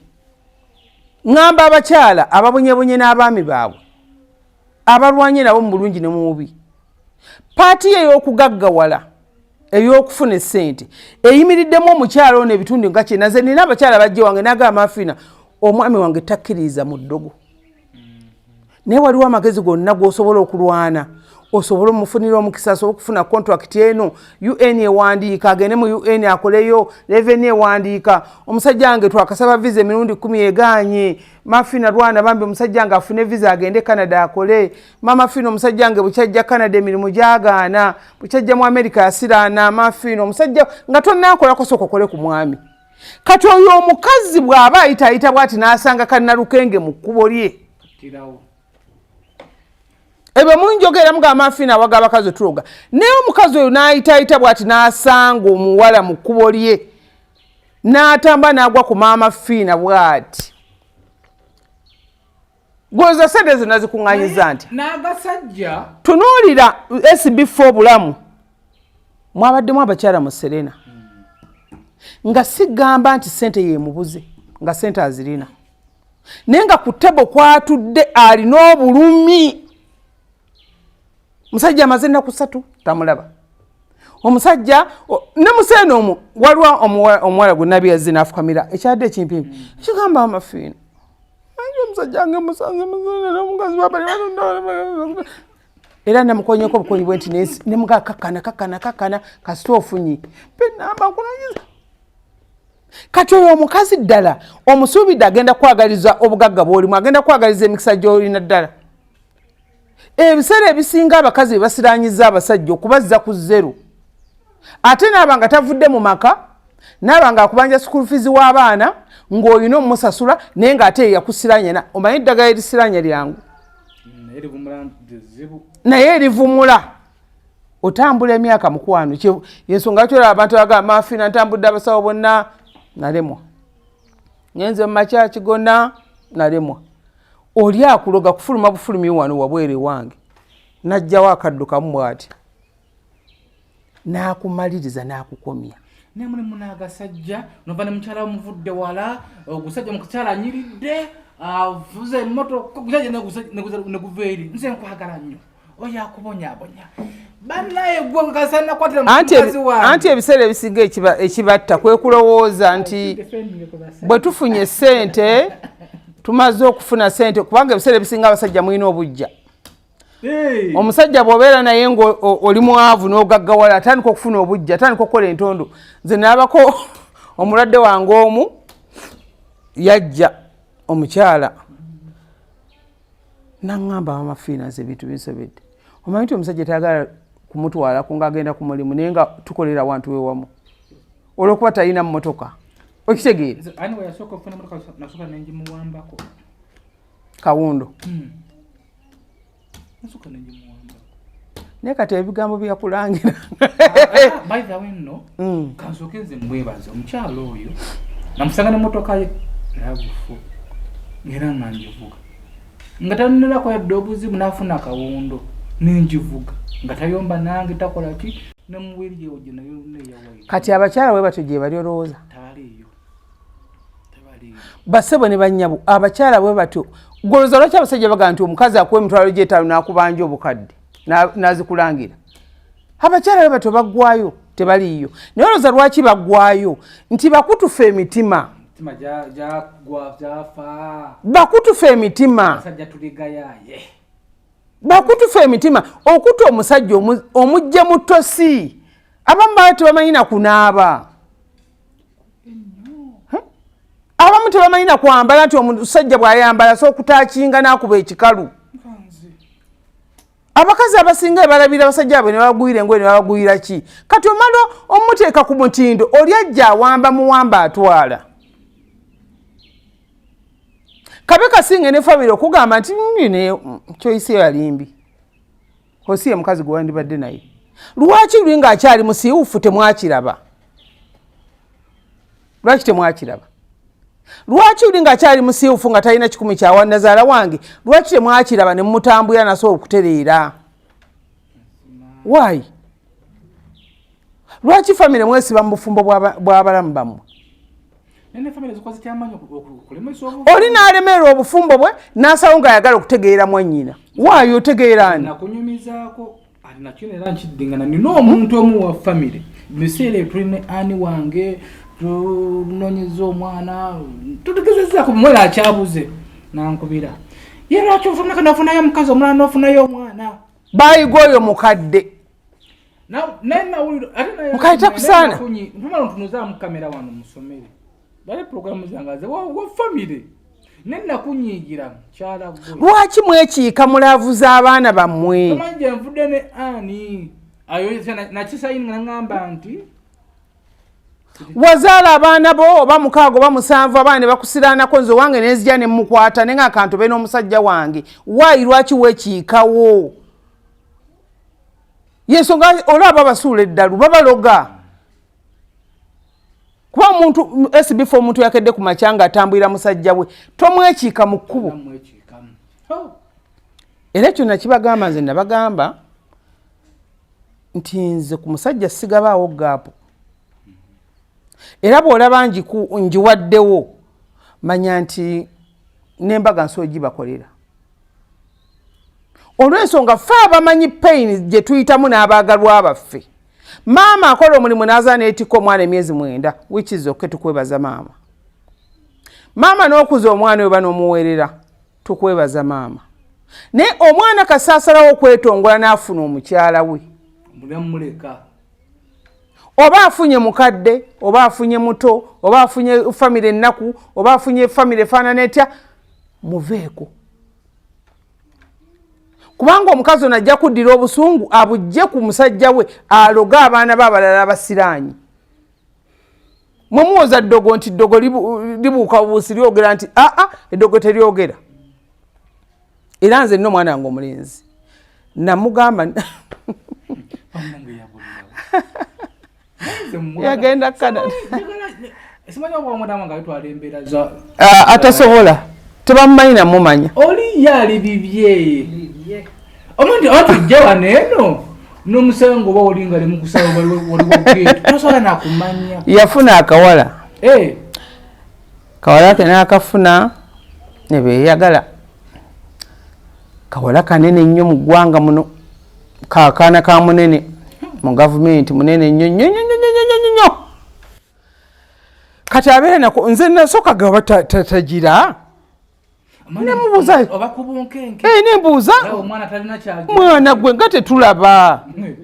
ŋŋamba abakyala ababonyebonye n'abaami baabwe abalwanye nabo mu bulungi ne mu bubi paati ey'okugaggawala ey'okufuna essente eyimiriddemu omukyala ono ebitundu nga kye naze nina abakyala bajje wange nagamba maama Fiina omwami wange takkiriza mu ddogo naye waliwo amagezi gonna g'osobola okulwana osobola omufunira omukisa asobola okufuna contract eno UN ewandiika agende mu UN akoleyo revenue ewandiika omusajja wange twakasaba visa emirundi 10 eganye maama Fiina lwana bambi omusajja wange afune visa agende Canada akole maama Fiina omusajja wange bukyajja Canada emirimu gyagaana bukyajja mu America yasiraana maama Fiina omusajja nga tonnakolako sooka okole ku mwami kati oyo omukazi bw'aba ayita bw'ati n'asanga kannalukenge mu kkubo lye ebyo munjogera mugamba maama Fiina awaga abakazi tuloga naye omukazi oyo n'ayita bw'ati n'asanga omuwala mu kkubo lye n'atamba n'agwa ku maama Fiina bw'ati gwoza sente zonna zikuŋŋanyiza nti n'abasajja tunuulira SB4 obulamu mwabaddemu abakyala mu Serena nga sigamba nti ssente yeemubuze nga ssente azirina naye nga ku ttebo kwatudde alina obulumi musajja amaze ennaku 3 tamulaba omusajja ne museeno omwo waliwo omuwala gwe nabyazi n'afukamira ekyadde ekimpimpi ekigamba maama Fiina musajja wange musanze n'omukazi babali era namukonyeko obukonyi bwe nti ne mugakakana kasita ofunyi penamba nkunoonyeza kati oyo omukazi ddala omusuubidde agenda kwagaliza obugagga bw'olimu agenda kwagaliza emikisa gy'olina ddala ebiseera ebisinga abakazi bebasiranyiza abasajja okubazza ku zero ate naaba nga tavudde mu maka naaba nga akubanja school fees w'abaana ng'olina omusasula naye ng'ate yakusiranya omanyi eddagala erisiranya lyangu naye erivumula otambula emyaka mukwano yensonga lwaki olaba abantu bagamba Mafiina ntambudde abasawo bonna nalemwa ngenze mu makyaki gonna nalemwa oli akuloga kufuluma bufulumi wano wabwere wange najjawo akaddukamu bw'ati n'akumaliriza n'akukomya ne mulimu n'agasajja nova ne mukyala omuvudde wala ogusajja mukukyala anyiridde avuze emmotoka gusajja ne guva eri nze nkwagala nnyo oyo akubonyaabonya bannaye gwe kasana kwatira mukazi wange anti ebiseera ebisinga ekibatta kwe kulowooza nti bwe tufunye ssente tumaze okufuna ssente kubanga ebiseera ebisinga abasajja mulina obujja omusajja bw'obeera naye ng'oli mwavu n'ogaggawala atandika okufuna obujja atandika okukola entondo nze naabako omulwadde wange omu yajja omukyala naŋŋamba Mafiina nze ebintu binsobedde omanyi nti omusajja tayagala kumutwalako ng'agenda ku mulimu naye nga tukolera wantu we wamu olw'okuba talina mmotoka okitegeera Kawundo naye kati ebigambo byakulangira by the way nno kansooke nze mwebaze omukyalo oyo namusanga n'emmotoka ye nagufu era nga ngivuga nga tanonelako yadde obuzibu n'afuna Kawundo nengivuga nga tayomba nange takola ki nemuweri gyewo gye nayo neyawayo kati abakyala we batyo gye bali olowooza tabaliyo basebo ne bannyabo abakyala bwe batyo golooza lwaki abasajja baga nti omukazi akuwa emitwalo gy'etaano n'akubanja obukadde n'azikulangira abakyala bwe batyo baggwayo tebaliiyo naye olowooza lwaki baggwayo nti bakutufa emitima bakutufa emitima bakutufa emitima okuta omusajja omujje mu ttosi abamu baba tebamanyi na kunaaba abamu tebamanyi na kwambala nti omusajja bw'ayambala so okutaakinga n'akuba ekikalu abakazi abasinga balabira abasajja abwe ne babagwira engoye ne babagwira ki kati omala omuteeka ku mutindo oli ajja awamba muwamba atwala kabe kasinga ne famire okugamba nti kyoyise yalimbi osiye mukazi gwe wandibadde naye lwaki luli ng'akyali musiiwufu temwakiraba lwaki temwakiraba lwaki luli ng'akyali musiiwufu nga talina kikumi kyawa nazaala wange lwaki temwakiraba ne mumutambulira nasobola okutereera waayi lwaki famire mwesiba mu bufumbo bw'abalamu bammwe oli n'alemererwa obufumbo bwe n'asawo ng'ayagala okutegeera mwannyina waayo otegeera ani nakunyumizaako ati nakyo era nkiddingana nina omuntu omu wa famire biseera etulina ani wange tunonyeza omwana tutegezezaako mwera akyabuze nankubira ye lwaki ofunaka nofunayo omukazi omulala nofunayo omwana bayiga oyo mukadde mukadde takusaana mpumala ntunuzaamu kamera wano musomere bale programu zangaze wa famire nenakunyigira kyala gwe lwaki mwekiika mulavuza abaana bammwe tomanje nvudde ne ani ayo nakisayinga ngamba nti wazaala abaana bo oba mukaago oba musanvu abaana ne bakusiraanako nze wange nenzija ne mukwata ne ngaakantu be n'omusajja wange waayi lwaki wekiikawo yensonga olaba basuula eddalu babaloga kuba omuntu esibifo omuntu yakedde ku makyanga atambulira musajja we tomwekiika mu kkubo era ekyo nakibagamba nze nabagamba nti nze ku musajja sigabaawo gaapo era bw'olaba njiwaddewo manya nti n'embaga nsi ogibakolera olw'ensonga ffe abamanyi payini gye tuyitamu n'abaagalwa baffe maama akola omulimu n'aza n'etikka omwana emyezi 9 which is okay tukwebaza maama n'okuza omwana oyo banomuweerera tukwebaza maama naye omwana kasaasalawo okwetongola n'afuna omukyala we muleka oba afunye mukadde oba afunye muto oba afunye famire ennaku oba afunye famire efaanana etya muveeko kubanga omukazi ono ajja kuddira obusungu abujje ku musajja we aloga abaana b'abalala abasiraanyi mwemuwoza ddogo nti ddogo libuuka bubuusi lyogera nti eddogo teryogera era nze nno omwana wange omulenzi namugamba yagenda Canada atasobola tebamumanyi namumanya oli yali bibye omuntu otujja wano eno n'omusango oba olinga limukusaba waliwo tosobola nakumanya yafuna akawala kawala ke n'akafuna ne beeyagala kawala kanene nnyo mu ggwanga muno kaakaana ka munene mu gavumenti munene nnyo nnyo kati abeera nako nze nasooka gaba tagira nemubuuza nembuuza mwana gwe nga tetulaba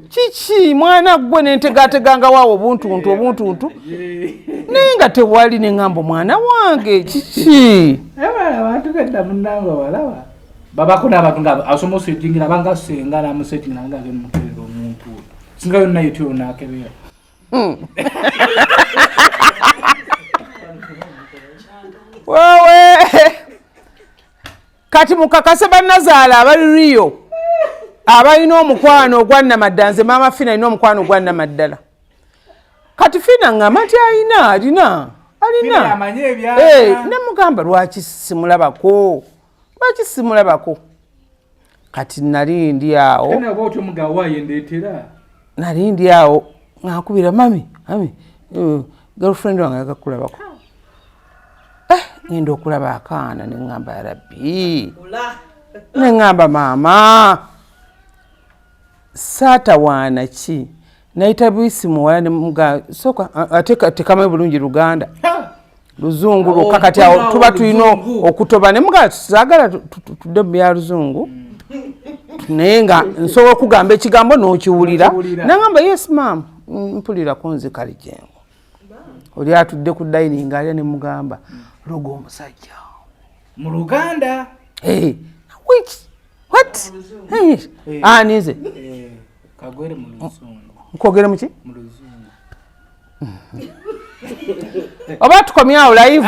kiki mwana gwe nentegateganga waawo obuntuntu naye nga tewali neŋŋamba omwana wange kiki abantu gedda munanga walaba babako n'abantu nga asoma osetingira abanga senga namusetingira nga agemuterera omuntu singa yonna yetyo nakebera wewe kati mukakase bannazaala abali Rio abalina omukwano ogwa Namaddanze maama Fina alina omukwano ogwa Namaddala kati Fina ngamba nti alina nemugamba lwaki simulabako kati nali ndi awo ngakubira mami girlfriend wange yagakulabako ngenda okulaba akaana neŋŋamba ya rabbi neŋŋamba maama saatawaana ki nayita buyisi muwala nemuga soka ate tekamayi bulungi Luganda Luzungu lwokka kati awo tuba tulina okutoba nemuga saagala tudde mu bya Luzungu naye nga nsobola okugamba ekigambo n'okiwulira naŋŋamba yes maam mpulirako nze kale jengo oli atudde ku dining alya nemugamba logo omusajja mu Luganda what anize kagwere mu Luzungu nkwogere muki mu Luzungu oba tukomyawo live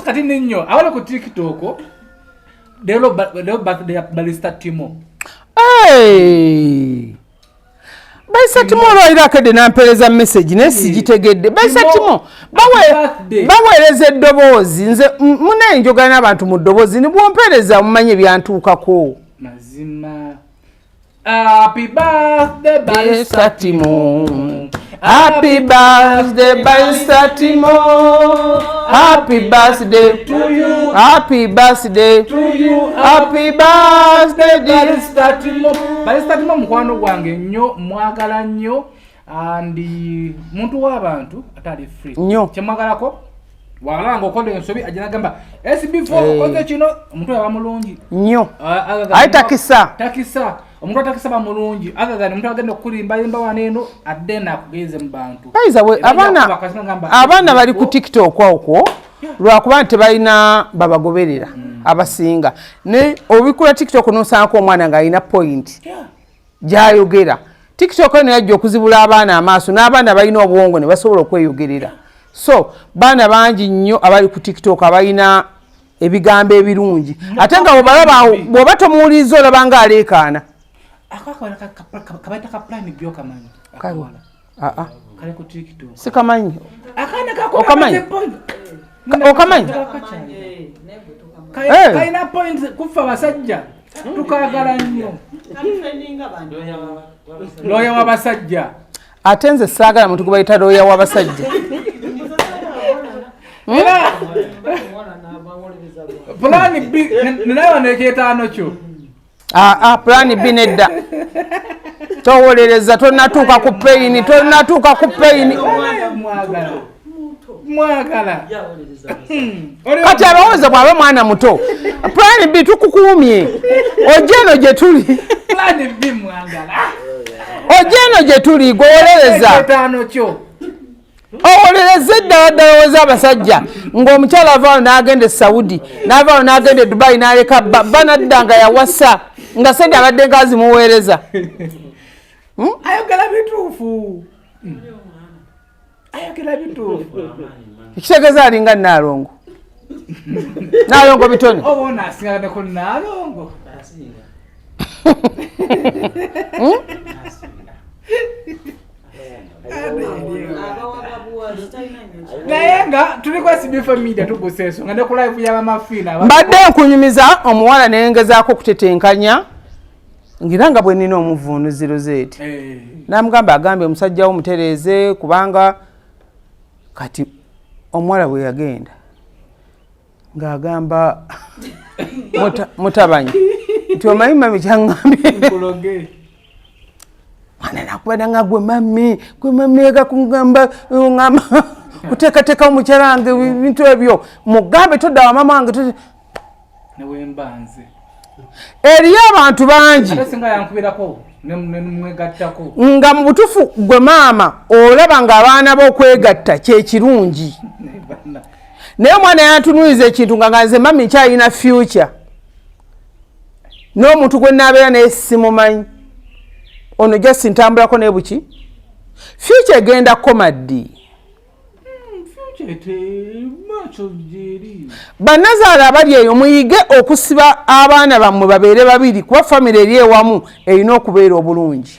kati ninyo awali ku TikTok lero birthday ya Balista Timo Balista Timo olwaira akedde nampereza message naye sigitegedde Balista Timo baweereza eddoboozi nze munaye njogera n'abantu mu ddoboozi nibwompereza mumanye ebyantuukako mazima happy birthday Balista Timo happy birthday Balista Timo happy birthday to you happy birthday to you happy birthday Balista Timo Balista Timo mukwano gwange nnyo mwagala nnyo andi muntu w'abantu atali free nnyo kyemwagalako walanga okola ensobi aginagamba SB4 okoze kino omuntu yaba mulungi nnyo aye takisa omuntu atakisa bamulungi agaga omuntu agenda okulimba waneeno adde nakugeze mu bantu baizawe abaana bali ku TikTok okwo lwakuba nti tebalina babagoberera abasinga ne obikula TikTok n'osaako omwana ng'alina point gy'ayogera TikTok eno yajja okuzibula abaana amaaso n'abaana balina obwongo ne basobola okweyogerera so baana bangi nnyo abali ku TikTok abalina ebigambo ebirungi ate nga bw'oba tomuwuliriza olaba ng'aleekaana kabaita ka prime byo kamanyi kale ku TikTok sikamanyi okamanyi kaina point kufa basajja tukagala nnyo loya w'abasajja ate nze saagala muntu gubayita loya w'abasajja Plan B ninayo neketaano kyo plan B nedda towolereza tonatuuka ku payini mwagala kati abawoza bwaba mwana muto plan B tukukuumye ojeno gye tuli plan B mwagala ojeno gye tuli gwolereza etano kyo owolereza eddala woza abasajja ng'omukyala avaawo n'agenda e Saudi n'avaawo n'agenda e Dubai n'aleka banadda nga yawasa nga sente abadde ngaazimuweereza ayogera bituufu ayogera bituufu ekitegeeza alinga Naalongo Naalongo bitone oba onaasinga ku Naalongo naye nga tuli kwa CBF Media tuguse ensonga ne ku live y'abamafiina mbadde nkunyumiza omuwala nengezaako okutetenkanya ngira nga bwe nnina omuvuunuzi Rosette n'amugamba agambye omusajja wo mutereeze kubanga kati omuwala bwe yagenda ng'agamba mutabanyi nti omanyi mami kyaŋŋambye mwana nakubada nga gwe mami ega kungamba kuteekateeka omukyala wange bintu ebyo mugambe todda wa mama wange newembanze eriyo abantu bangi nga mu butuufu gwe maama olaba ng'abaana b'okwegatta kyekirungi naye omwana yantunuliza ekintu nga nze mami nkyalina future n'omuntu gwe naabeera naye simumanyi ono just ntambulako naye buki future egenda komaddi bannazaala abali eyo muyige okusiba abaana bammwe babeere babiri kuba famire eri ewamu erina okubeera obulungi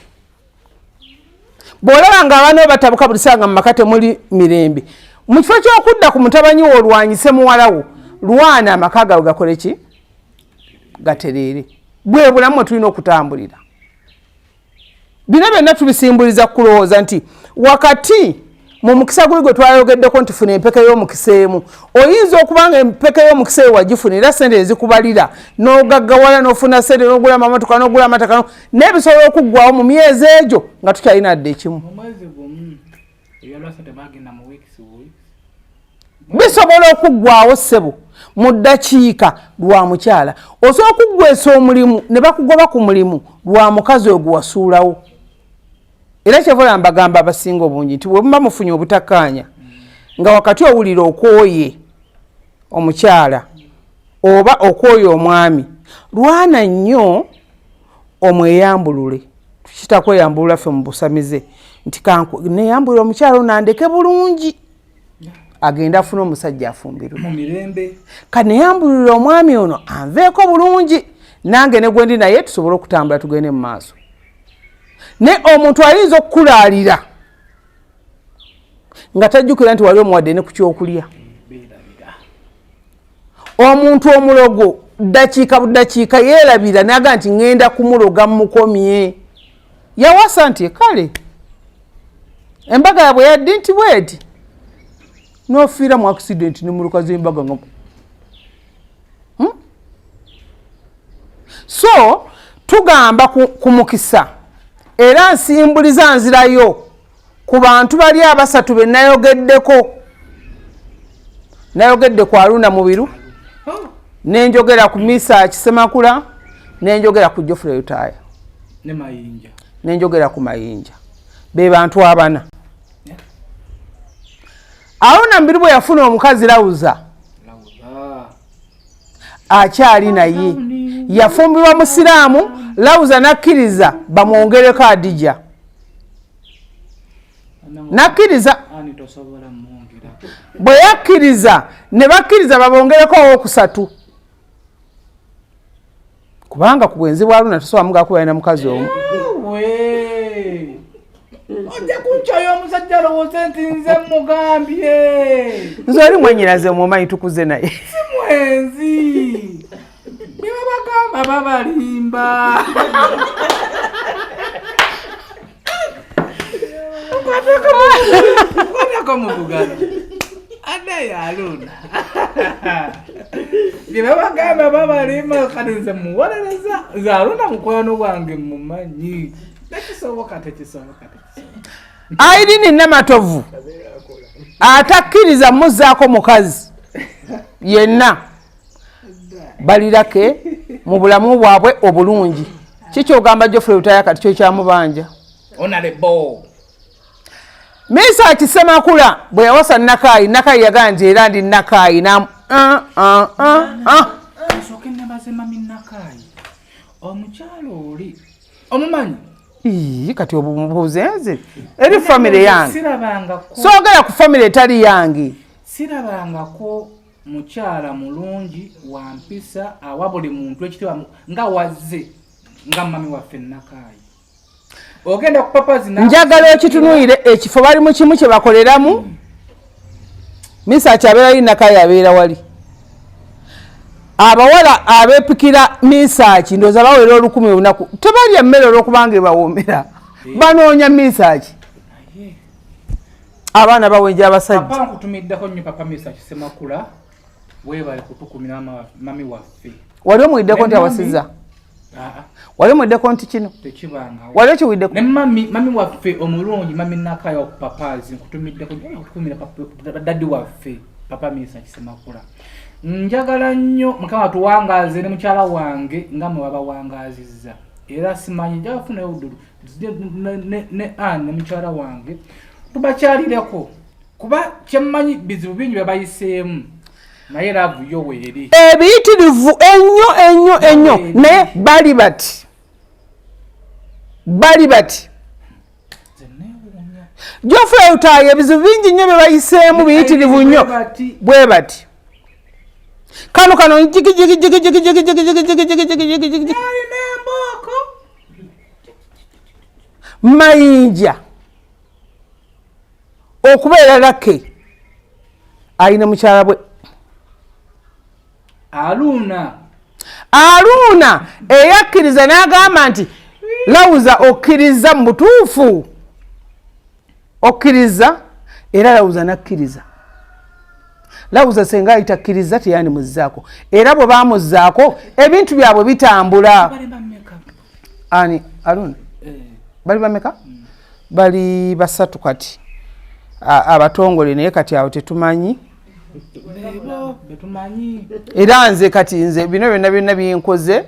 bw'olaba nga abaana bo batabuka buli ssaawa nga mu maka temuli mirembe mu kifo ky'okudda ku mutabanyi wo olwanyise muwalawo lwana amaka gawe gakole ki gatereere bwe bulamu tulina okutambulira bino byonna tubisimbuliza kulowooza nti wakati mu mukisa guli gwe twayogeddeko nti funa empeka y'omukisa emu oyinza okubanga empeka y'omukisa eyo wagifuna era sente ezikubalira n'ogaggawala n'ofuna sente n'ogula amamotoka n'ogula amataka n'ebisobola okuggwawo mu myezi egyo nga tukyalina dde ekimu bisobola okuggwawo ssebo mu ddakiika lwa mukyala osobola okuggwesa omulimu ne bakugoba ku mulimu lwa mukazi ogwo wasuulawo era kyevola mbagamba abasinga obungi nti bwe muba mufunye obutakkaanya nga wakati owulira okwoye omukyala oba okwoye omwami lwana nnyo omweyambulule tukitakweyambulula ffe mu busamize nti neyambulira omukyala onandeke bulungi agenda afuna omusajja afumbirwe mu mirembe kaneyambulira omwami ono anveeko bulungi nange ne gwendi naye tusobole okutambula tugende mu maaso ne omuntu ayinza okukulaalira nga tajjukira nti wali omuwadde ne ku kyokulya omuntu omulogo ddakiika buddakiika yeerabira naga nti ŋŋenda kumuloga mmukomye yawasa nti kale embaga yabwe yaddi nti bweti n'ofiira mu accident ne muluka z'embaga nga so tugamba ku mukisa era nsimbuliza nzirayo ku bantu bali abasatu be nayogeddeko nayogedde ku Aruna Mubiru nenjogera ku Misa Kisemakula nenjogera ku Geoffrey Lutaaya ne Mayinja nenjogera ku Mayinja be bantu abana Aruna Mubiru bwe yafuna omukazi Lawuza akyali naye yafumbirwa musiraamu Lawuza nakkiriza bamwongereko Adija nakkiriza bwe yakkiriza ne bakkiriza babongereko owokusatu kubanga ku bwenzi bwa Aruna tosobola mugakuba alina mukazi omu ojja kuncoyo omusajja lowooza nti nze mugambye nze oli mwenyinaze omumanyi tukuze naye si mwenzi bye babagamba babalimba ukwatako mu Buganda adayo Aruna bye babagamba babalimba kati nze muwolereza nze Aruna mukwano gwange mumanyi tekisoboka Airini Namatovu atakkiriza muzzaako mukazi yenna balirake mu bulamu bwabwe obulungi. Kikyogamba Geoffrey Rutaya kati kyo kyamubanja. Misa Kisemakula bwe yawasa Nakayi, Nakayi yagamba nti era ndi Nakayi Soke nabaze mami Nakayi. Omukyalo oli. Omumanyi? Kati obubuzenze eri family yange. Sirabangako. Soogera ku family etali yange. Sirabangako mukyala mulungi wampisa awa buli muntu ekitiibwa nga wazze nga mami waffe Nakayi. Ogenda ku papazi na njagala ekitunuire ekifo bali mu kimu kye bakoleramu. Misa kyabeera Nakayi abeera wali. Abawala abepikira Misaki ndoza bawera 10 olunaku tebalya mmere olwokubanga bawoomera banoonya Misaki. Abaana bawenja abasajja. Papa nkutumiddeko nnyo Papa Misa Kisemakula weebale kutukumira mami waffe. Wali omwiddeko nti awasizza? Wali omwiddeko nti kino? Tekibanga. Wali okiwiddeko? Ne mami waffe omulungi mami Nakayi okupapazi nkutumiddeko kutukumira daddi waffe Papa Misa Kisemakula. Njagala nnyo Mukama tuwangaaze ne mukyala wange nga mwe babawangazizza. Era simanyi njafuna udulu ne Anne mukyala wange tubakyalireko kuba kyemmanyi bizibu bingi byebayiseemu naye laavu yo weeri ebiyitirivu ennyo naye bali bati Geoffrey Rutaya ebizibu bingi nnyo byebayiseemu biyitirivu nnyo bwe bati kano jigi mayinja okubeera lake ayina mukyala bwe Aluna eyakkiriza n'agamba nti Lawuza okkiriza mu butuufu okkiriza era Lawuza nakkiriza. Lawuza senga ayitakkiriza teyandi muzzaako era bwe bamuzzaako ebintu byabwe bitambula. Ani Aluna bali bameka? Bali basatu kati abatongole naye kati awo tetumanyi. Era nze kati nze bino byonna byenkoze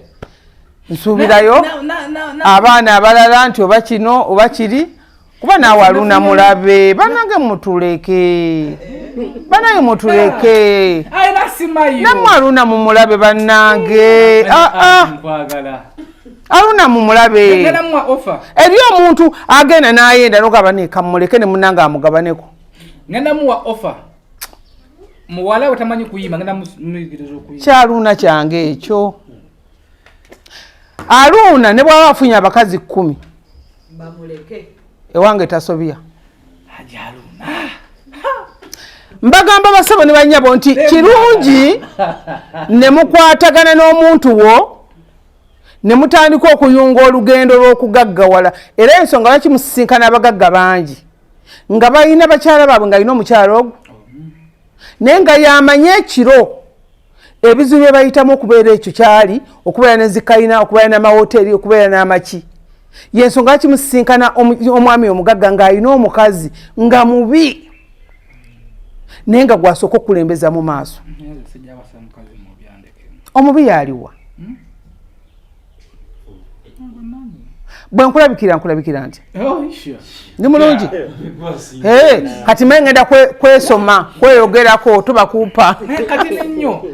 nsuubirayo abaana abalala nti oba kino oba kiri kuba naawe Aluna mulabe banange mutuleke namwe Aluna mumulabe bannange Aluna mumulabe eri omuntu agenda n'ayenda nogaba nekamuleke ne munange amugabaneko ngenda muwa offer muwala utamanyi kuyima ngenda muyigiriza okuyima kyaluna kyange ekyo. Aluna ne bwaba afunye abakazi 10 bamuleke ewange tasobya. Aluna mbagamba basabo ne banyabo nti kirungi ne mukwatagana n'omuntu wo ne mutandika okuyunga olugendo lw'okugaggawala era ensonga lwaki musisinkana abagagga bangi nga balina bakyala baabwe nga alina omukyala ogwo naye nga yamanye ekiro ebizibu bye bayitamu okubeera ekyo kyali okubeera n'ezikayina okubeera n'amawoteri okubeera n'amaki yensonga lwaki musisinkana omwami omugagga ng'alina omukazi nga mubi naye nga gwasooka okukulembeza mu maaso. Omubi yaliwa bwe nkulabikira nti ndi mulungi kati mwe ngenda kwesoma kweyogerako tubakuupa kati nnyo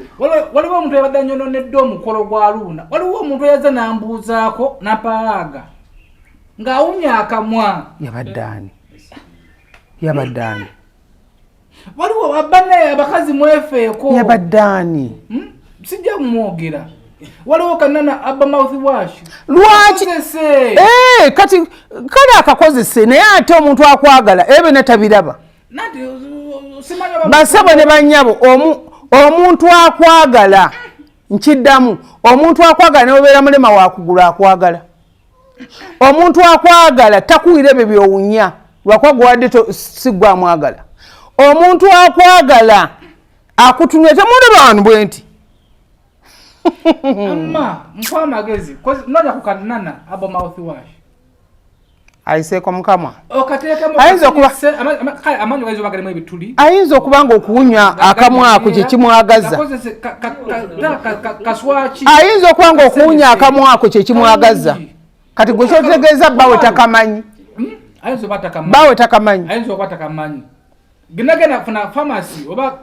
waliwo omuntu yabadde anyononedde omukolo gwa Aluna waliwo omuntu yaza nambuuzaako napaaga ng'awumya akamwa yabadde ani waliwo wabbanaye abakazi mwefeeko yabadde ani sijja kumwogera waliwo kanana abba mouthwash lwaki kati kale akakozese naye ate omuntu akwagala ebe natabiraba basabo ne banyabo omuntu akwagala nkiddamu omuntu akwagala neobeera mulema wakugula akwagala omuntu akwagala takuwira ebyo byowunya lwakwagwa wadde sigwa amwagala omuntu akwagala akutumya temulaba wanu bwe nti Amma mpa amagezi noja kukanana abo mouthwash ayiseeko mukamwa ayinza okuba amanyi gaizo bagalemu ebituli ayinza okuba nga okuwunya akamwa ako kye kimwagaza ayinza okuba nga okuwunya akamwa ako kye kimwagaza kati gwe kyotegeeza bawe takamanyi bawe takamanyi ayinza okuba takamanyi ginagenda funa pharmacy oba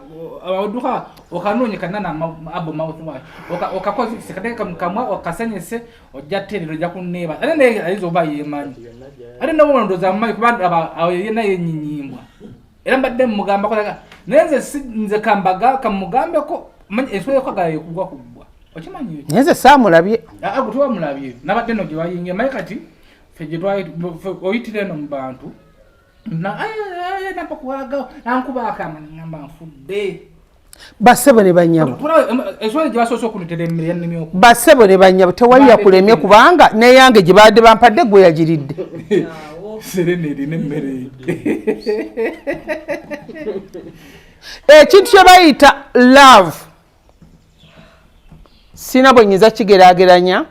oduka okanonye kanana abo mouthwash okakozesa kadeka mkamwa okasenyese ojaterero jakuneba ane ayinza oba yemanyi ate no muntu zamanyi kubanda ayena yenyinyimwa era mbadde mugamba ko nenze nze kambaga kamugambe ko eswe ko gaye kugwa kubwa okimanyi nenze samulabye agutwa mulabye nabadde no giwayinge mayikati fejitwa oyitire no mbantu na ay napakuaga nankuba akamani ngamba mfudde basebo ne banyabo eswe gibasoso kuniteremire nnimyo basebo ne banyabo tewali yakulemye kubanga ne yange gibadde bampadde gwe yagiridde sereneri nemmere ekintu kye bayita love sina bwenyiza kigeraageranya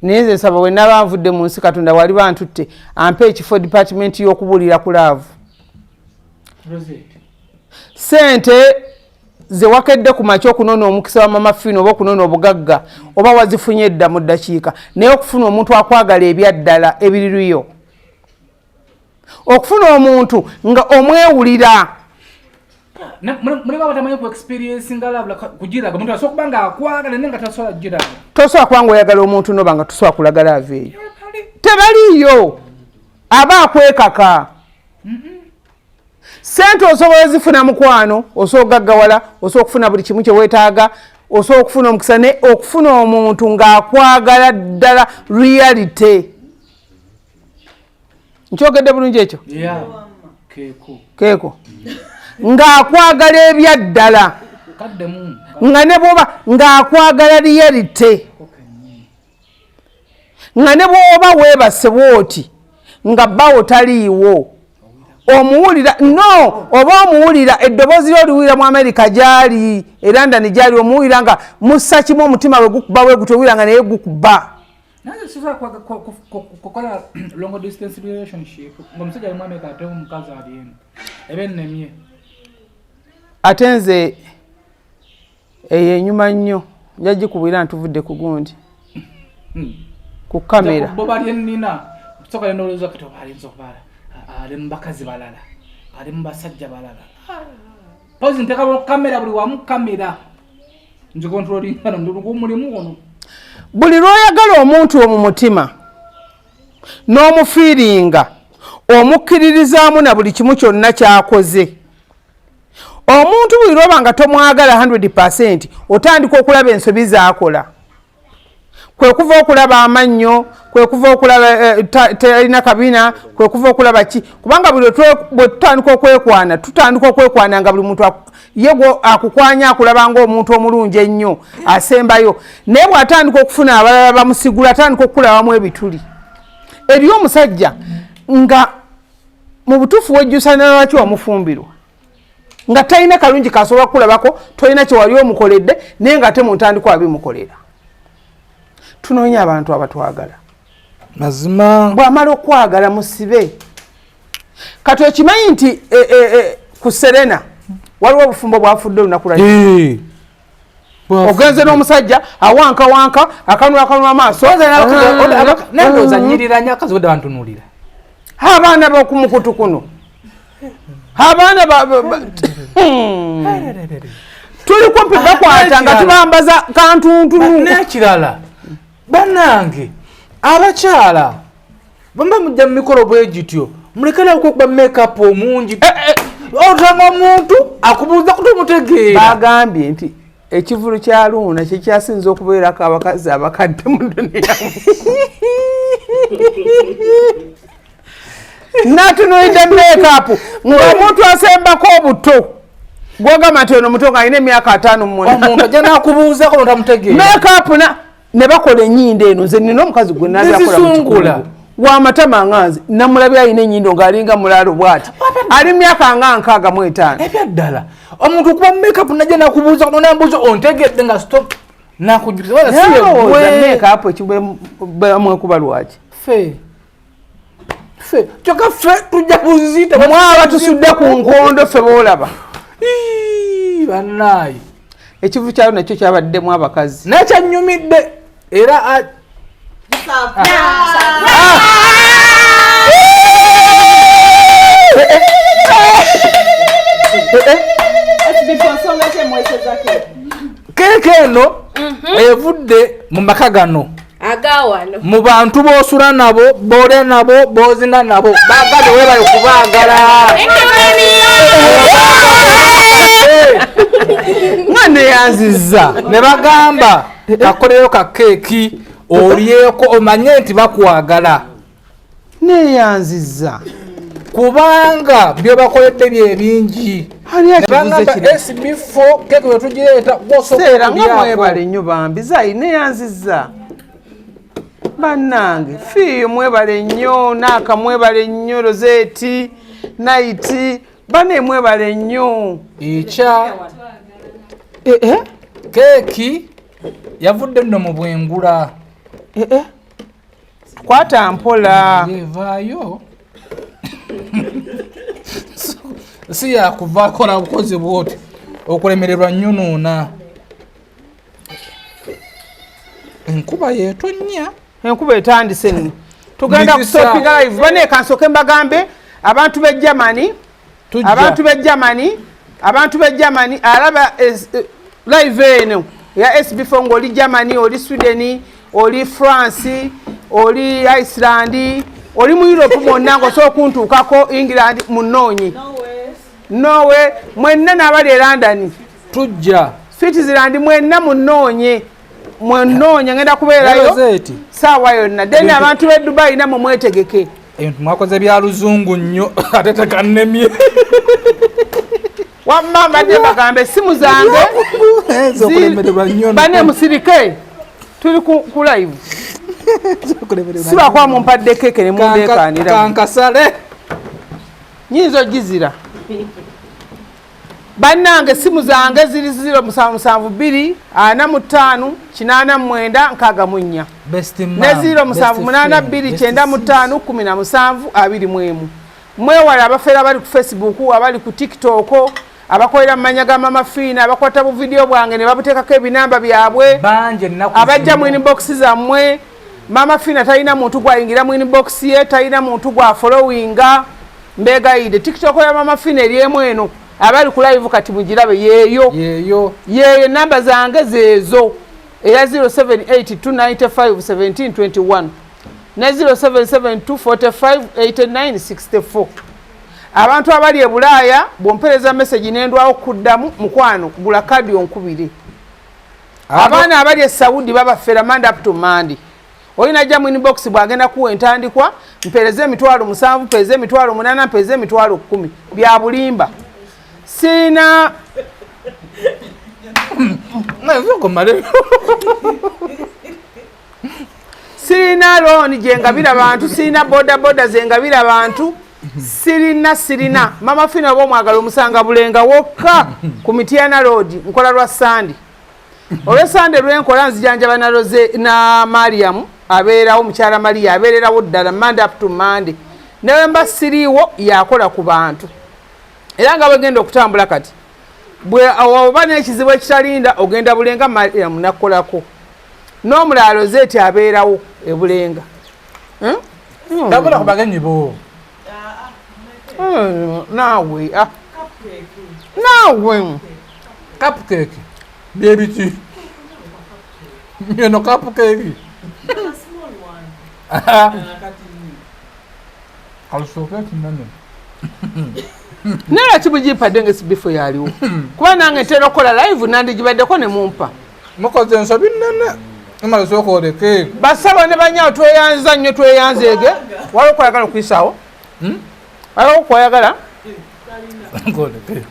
naye nze nsaba bwe naba nvudde mu nsi Katonda wali bantutte ampe ekifo department y'okubuulira ku love sente ze wakedde ku makya okunona omukisa wa mama Fino oba okunona obugagga oba wazifunye edda mu ddakiika naye okufuna omuntu akwagala ebyaddala ebiriruyo okufuna omuntu nga omwewulira muri baba tamanyi ku experience ngalabla kugira omuntu asokuba nga akwagala nenga tasola gira tosobola kubanga oyagala omuntu noba nga tosobola kulagala aveeyo tebaliyo aba akwekaka sente osobola zifuna mukwano osobola gaggawala osobola okufuna buli kimu kye weetaaga osobola okufuna omukisa ne okufuna omuntu ng'akwagala ddala reality nkyogedde bulungi ekyo keeko ng'akwagala ebyaddala nga ne bwoba ng'akwagala reality nga ne bwoba weebase bwoti nga bawo taliiwo omuwulira no oba omuwulira eddoboozi ly'oliwulira mu America gyali e London gyali omuwulira nga mussa kimu omutima bwe gukuba bwe gutyo owulira nga naye gukuba naye sisobola kukola long distance relationship ng'omusajja alimu America ate omukazi ali eno ebe nnemye ate nze eyo enyuma nnyo njagikubwira ntuvudde ku gundi ku kamera bo bali ennina soka n'olowooza kati obalinza okubala ali mu bakazi balala ali mu basajja balala pozi nteka mu kamera buli wamu kamera nze controlling hano ndulugu mulimu ono buli lw'oyagala omuntu omu mutima n'omufiiringa omukkiririzaamu na buli kimu kyonna ky'akoze omuntu buli lw'oba nga tomwagala 100% otandika okulaba ensobi z'akola kwe kuva okulaba amannyo kwe kuva okulaba talina kabina kwe kuva okulaba ki kubanga buli bwe tutandika okwekwana nga buli muntu yego akukwanya akulaba ng'omuntu omulungi ennyo asembayo naye bw'atandika okufuna abalala bamusigula atandika okukulabamu ebituli eriyo omusajja nga mu butuufu wejjusa nalwaki wamufumbirwa nga talina kalungi kasobola kukulabako tolina kye wali omukoledde naye nga ate mu ntandiko abimukolera tunoonya abantu abatwagala mazima bw'amala okwagala musibe kati okimanyi nti ku Serena waliwo obufumbo bwafudde olunaku lwaki ogenze n'omusajja awankawanka akanula amaaso nendooza nnyirira nnyo akazi budde bantunuulira abaana b'okumukutu kuno abaana tuli kumpi bakwata nga tubambaza kantuntunu n'ekirala bannange abakyala bamba mujja mu mikolo bwe gityo mulekera okuba make-up omungi otanga omuntu akubuuza kutomutegeera bagambye nti ekivulu kya Luuna kye kyasinza okubeerako abakazi abakadde mu duniya natunuulidde make-up ng'omuntu asembako obuto gwogamba nti ono muto ng'alina emyaka 5 mu omuntu ajja n'akubuuzako notamutegeera make-up ne bakola ennyindo eno nze nina omukazi gwe nabyakolamusungula w'amatama anganzi namulabye alina ennyindo ng'alinga mulaalo bw'ati ali myaka nga 65 ebyaddala omuntu okuba make-up najja n'akubuuza nonambuuza ontegedde nga stop n'akujjukiza wala siye make-up ekibamwekuba lwaki fe ffe kyokka ffe tujja kuziyita mwaba tusudde ku nkondo ffe boolaba bannaayi ekivu kyayo nakyo kyabaddemu abakazi naye kyannyumidde era keeke eno evudde mu maka gano agawano mu bantu b'osula nabo boolya nabo boozina nabo baagala webale kubaagala nga neyanzizza ne bagamba kakoleyo ka keeki olyeko omanye nti bakwagala neyanzizza kubanga byebakoledde byebingi ani akibuze kino SB4 keeki wetugireeta seera nga mwebale nnyo bambi zayi neyanzizza bannange fiiyo mwebale nnyo naaka mwebale nnyo rozeeti naiti bane mwebale nnyo ekya keeki yavudde nno mu bwengula kwata mpola evaayo si yakuvaako na bukozi bwoti okulemererwa nnyunuuna enkuba yeetonnya enkuba etandise nno tugenda kusopinga live bane kansoke mbagambe abantu b'e Germany abantu b'e Germany alaba live eno ya SB4 ng'oli Germany oli Sweden oli France oli Iceland oli mu Europe mwonna ng'osobola okuntuukako England munoonyi Norway mwenna n'abali e London tujja Switzerland mwenna munoonye ngenda kubeerayo saawa yonna deni abantu b'e Dubai namwe mwetegeke ebintu mwakoze bya luzungu nnyo ate tekannemye wamma mbadde bagambe essimu zange bane musirike tuli ku live sibakwa mumpadde keke ne mundeekanira kankasale nyinza ogizira bannange essimu zange ziri 0772 45 89 64 ne 0782 95 17 mwewale abafeera abali ku Facebook abali ku TikTok abakolera mu manya ga Mama Fiina abakwata bu video bwange ne babuteekako ebinamba byabwe abajja mu inbox zammwe Mama Fiina talina muntu gwayingira mu inbox ye talina muntu gwa followinga mbegayide TikTok ya Mama Fiina eriemu eno abali ku live kati mugirabe yeyo namba zange zezo eya 0782951721 ne 0772458964 abantu abali e Bulaaya bompereza message nendwawo kuddamu mukwano kugula kadi onkubire abaana abali e Saudi babafera Monday up to Monday oyina jja mu inbox bwagenda kuwa entandikwa mpereze emitwalo 7 mpereze emitwalo 8 mpereze emitwalo 10 bya bulimba sina sirina looni gyengabira abantu sirina bodaboda zengabira abantu sirina Mama Fiina oba omwagala omusanga Bulenga wokka ku Mityana Road nkola lwa Sande olw'esande lwenkola nzijanjaba na Mariam abeerawo mukyala Maria abeererawo ddala Monday up to Monday newe mba siriiwo yakola ku bantu era nga bwegenda okutambula kati bwe oba n'ekizibu ekitalinda ogenda Bulenga Mariam nakkolako n'omulalo zeeti abeerawo e Bulenga ndabula ku bagenyi bo naawe cupcake byebiki eno cupcake kalusooka ekinene naye kibugipadde ng'SB4 yaliwo kuba nange ntera okukola live nandigibaddeko ne mumpa mukoze ensobi nnene imala sooka oleke basabo ne banyawo tweyanza nnyo tweyanzeege waliwo okwayagala okuyisaawo waliwo okwayagala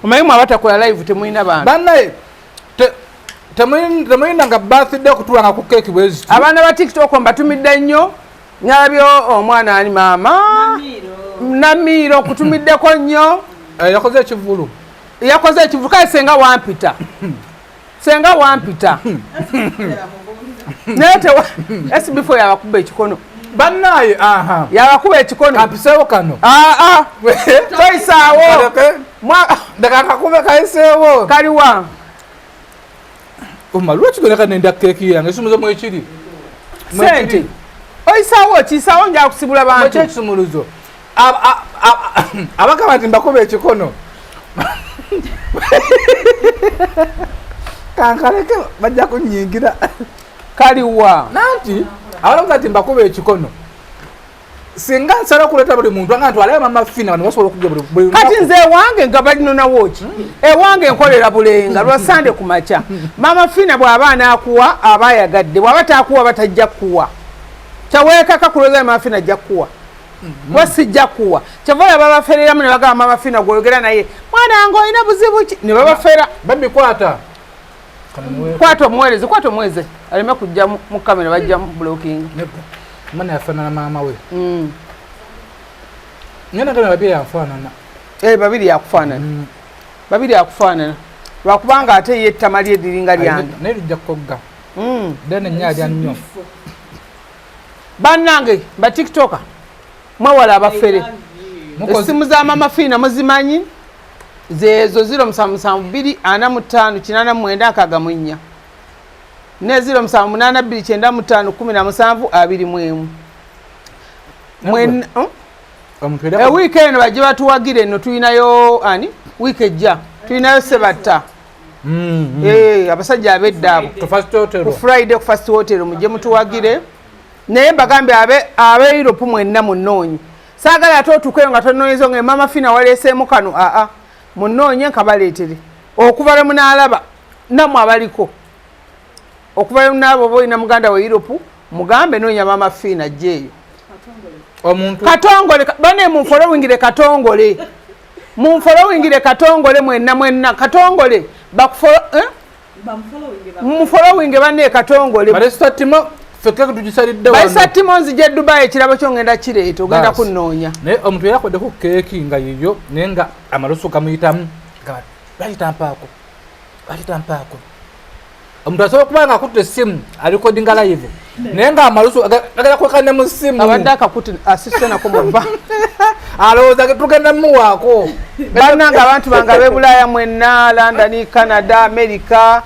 omanyi mwe abatakola live temulina bantu bannaye temulina nga birthday okutulanga ku keeki bweziti abaana ba TikTok mbatumidde nnyo nyalabyo omwana ani maama Namiiro okutumiddeko nnyo yakoze ekivulu kale senga wampita naye SB4 yabakuba ekikono bannaye aha yabakuba ekikono kampiseewo kano toyisaawo daga kakube kayiseewo kaliwa oma lwaki goleka nenda keeki yange esumuluzo mwekiri sente oyisaawo okiyisaawo nja kusibula bantu ekyekisumuluzo abagamba nti mbakuba ekikono kankaleke bajja kunyingira kaliwa nanti abalamuza nti mbakuba ekikono singa nsala okuleta buli muntu anga ntwalayo mama fina bano basobola okujja buli kati nze ewange nga balinonawo ki ewange nkolera bulenga lwa sande ku makya mama fina bw'aba anaakuwa aba ayagadde bw'aba taakuwa batajja kukuwa kyaweekaka kuloza mama fina ajja kukuwa wasijja kuwa kyavola babafereramu ne bagamba mama fina gwologera naye mwana wange olina buzibu ki ne babafera babikwata kwata omuweereze aleme kujja mu kamera bajja mu blocking mana yafaanana maama we nyana gana babiri yafaanana babiri yakufaanana lwakubanga ate ye ettama lye liringa lyange naye lijja kukogga dene nnyalya nnyo bannange ba tiktoka mwewala abafere essimu za mama fiina muzimanyi zeezo 0772458994 ne 0782951721 wiiki eno bajje batuwagira eno tulinayo ani wiiki ejja tulinayo sebatta abasajja abedda abo ku friday ku fast hotel mujje mutuwagire naye mbagambye abe Europe mwenna munoonyi saagala ate otukeyo nga tonoonyezo nga mama fina waleeseemu kano munoonye nkabaleetere okuva lwe munaalaba nammwe abaliko okuva lwe munaalaba oba olina muganda wa Europe mugambe noonya mama fina ajjeeyo katongole bane munfolowingire katongole mwenna katongole munfolowinge banne katongole baisatimo nzije Dubai ekirabo kyo ngenda kireeta ogenda kunnoonya naye omuntu yakodde ku keeki nga yiyo naye nga amalusu gamuyitamu balitampaako omuntu asobola okuba nga akutte essimu alikodinga live naye nga amalusu agala kwekane mu ssimu abadde akakutte asisse nako mubba alowooza tugenda muwaako bannanga abantu bange ab'ebulaaya mwenna London, Canada, America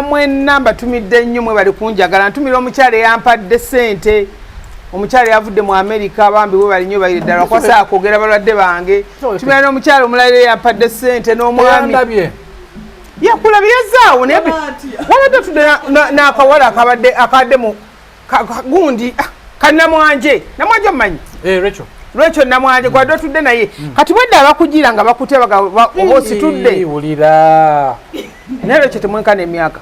mwenna mbatumidde nnyo mwe bali kunjagala ntumira omukyala eyampadde ssente omukyala yavudde mu America bambi we bali nnyo bayire ddala kwasaa kwogera balwadde bange tumira n'omukyala omulala eyampadde ssente n'omwami yakulabye yazaawo wabadde tudde n'akawala akabadde mu gundi kannamwanje mumanyi lwekyo namwanje gwadde otudde naye kati bwedde abakugira nga bakutya oba ositudde wulira naye lwekyo temwenkana emyaka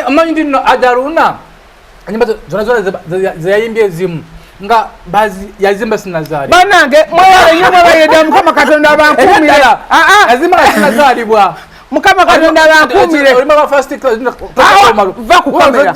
amanyi ndi nno ajaruna enyimba zona zeyayimbye ezimu nga yazimba sinazaali banange mwewale nnyo mwebayedda mukama katonda abankuumire yazimba nga sinazaalibwa mukama katonda abankuumire va ku kamera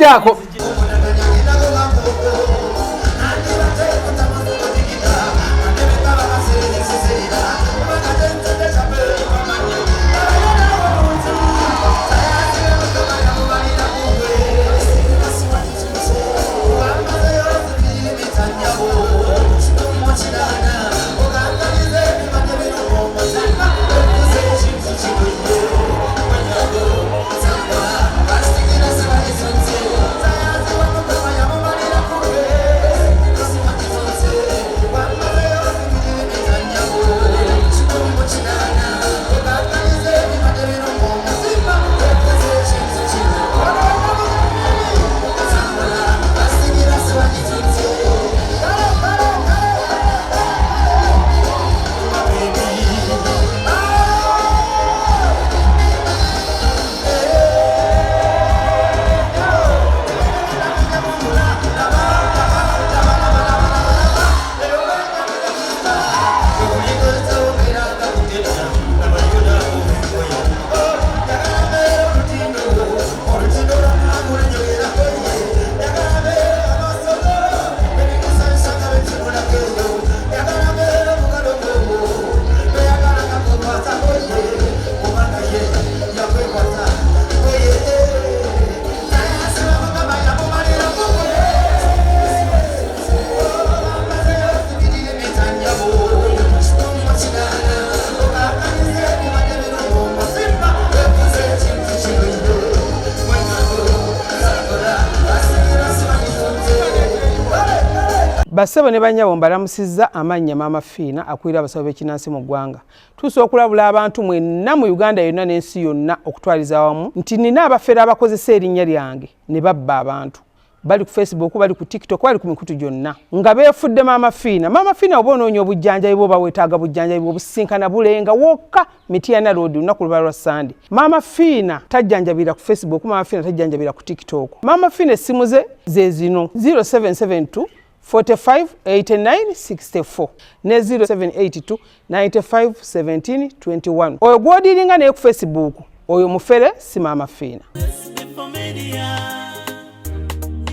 Bassebo ne bannyabo mbalamusizza amannya Maama Fiina akulira abasawo b'ekinnansi mu ggwanga. Tusobola okulabula abantu mwenna mu Uganda yonna n'ensi yonna okutwaliza awamu nti nina abafere abakozesa erinnya lyange ne babba abantu. Bali ku Facebook, bali ku TikTok, bali ku mikutu gyonna nga beefudde Maama Fiina. Maama Fiina oba onoonya obujjanjabi bwo bawetaaga bujjanjabi bwo businkana bulenga wokka Mityana Road lunaku luba lwa Sande. Maama Fiina tajjanjabira ku Facebook, Maama Fiina tajjanjabira ku TikTok. Maama Fiina essimu ze zino 0772 45 89 64 ne 0782 95 17 21. Oyo gw'odiringa naye ku Facebook oyo mufere si Maama Fiina.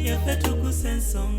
Yeffe tukusensonga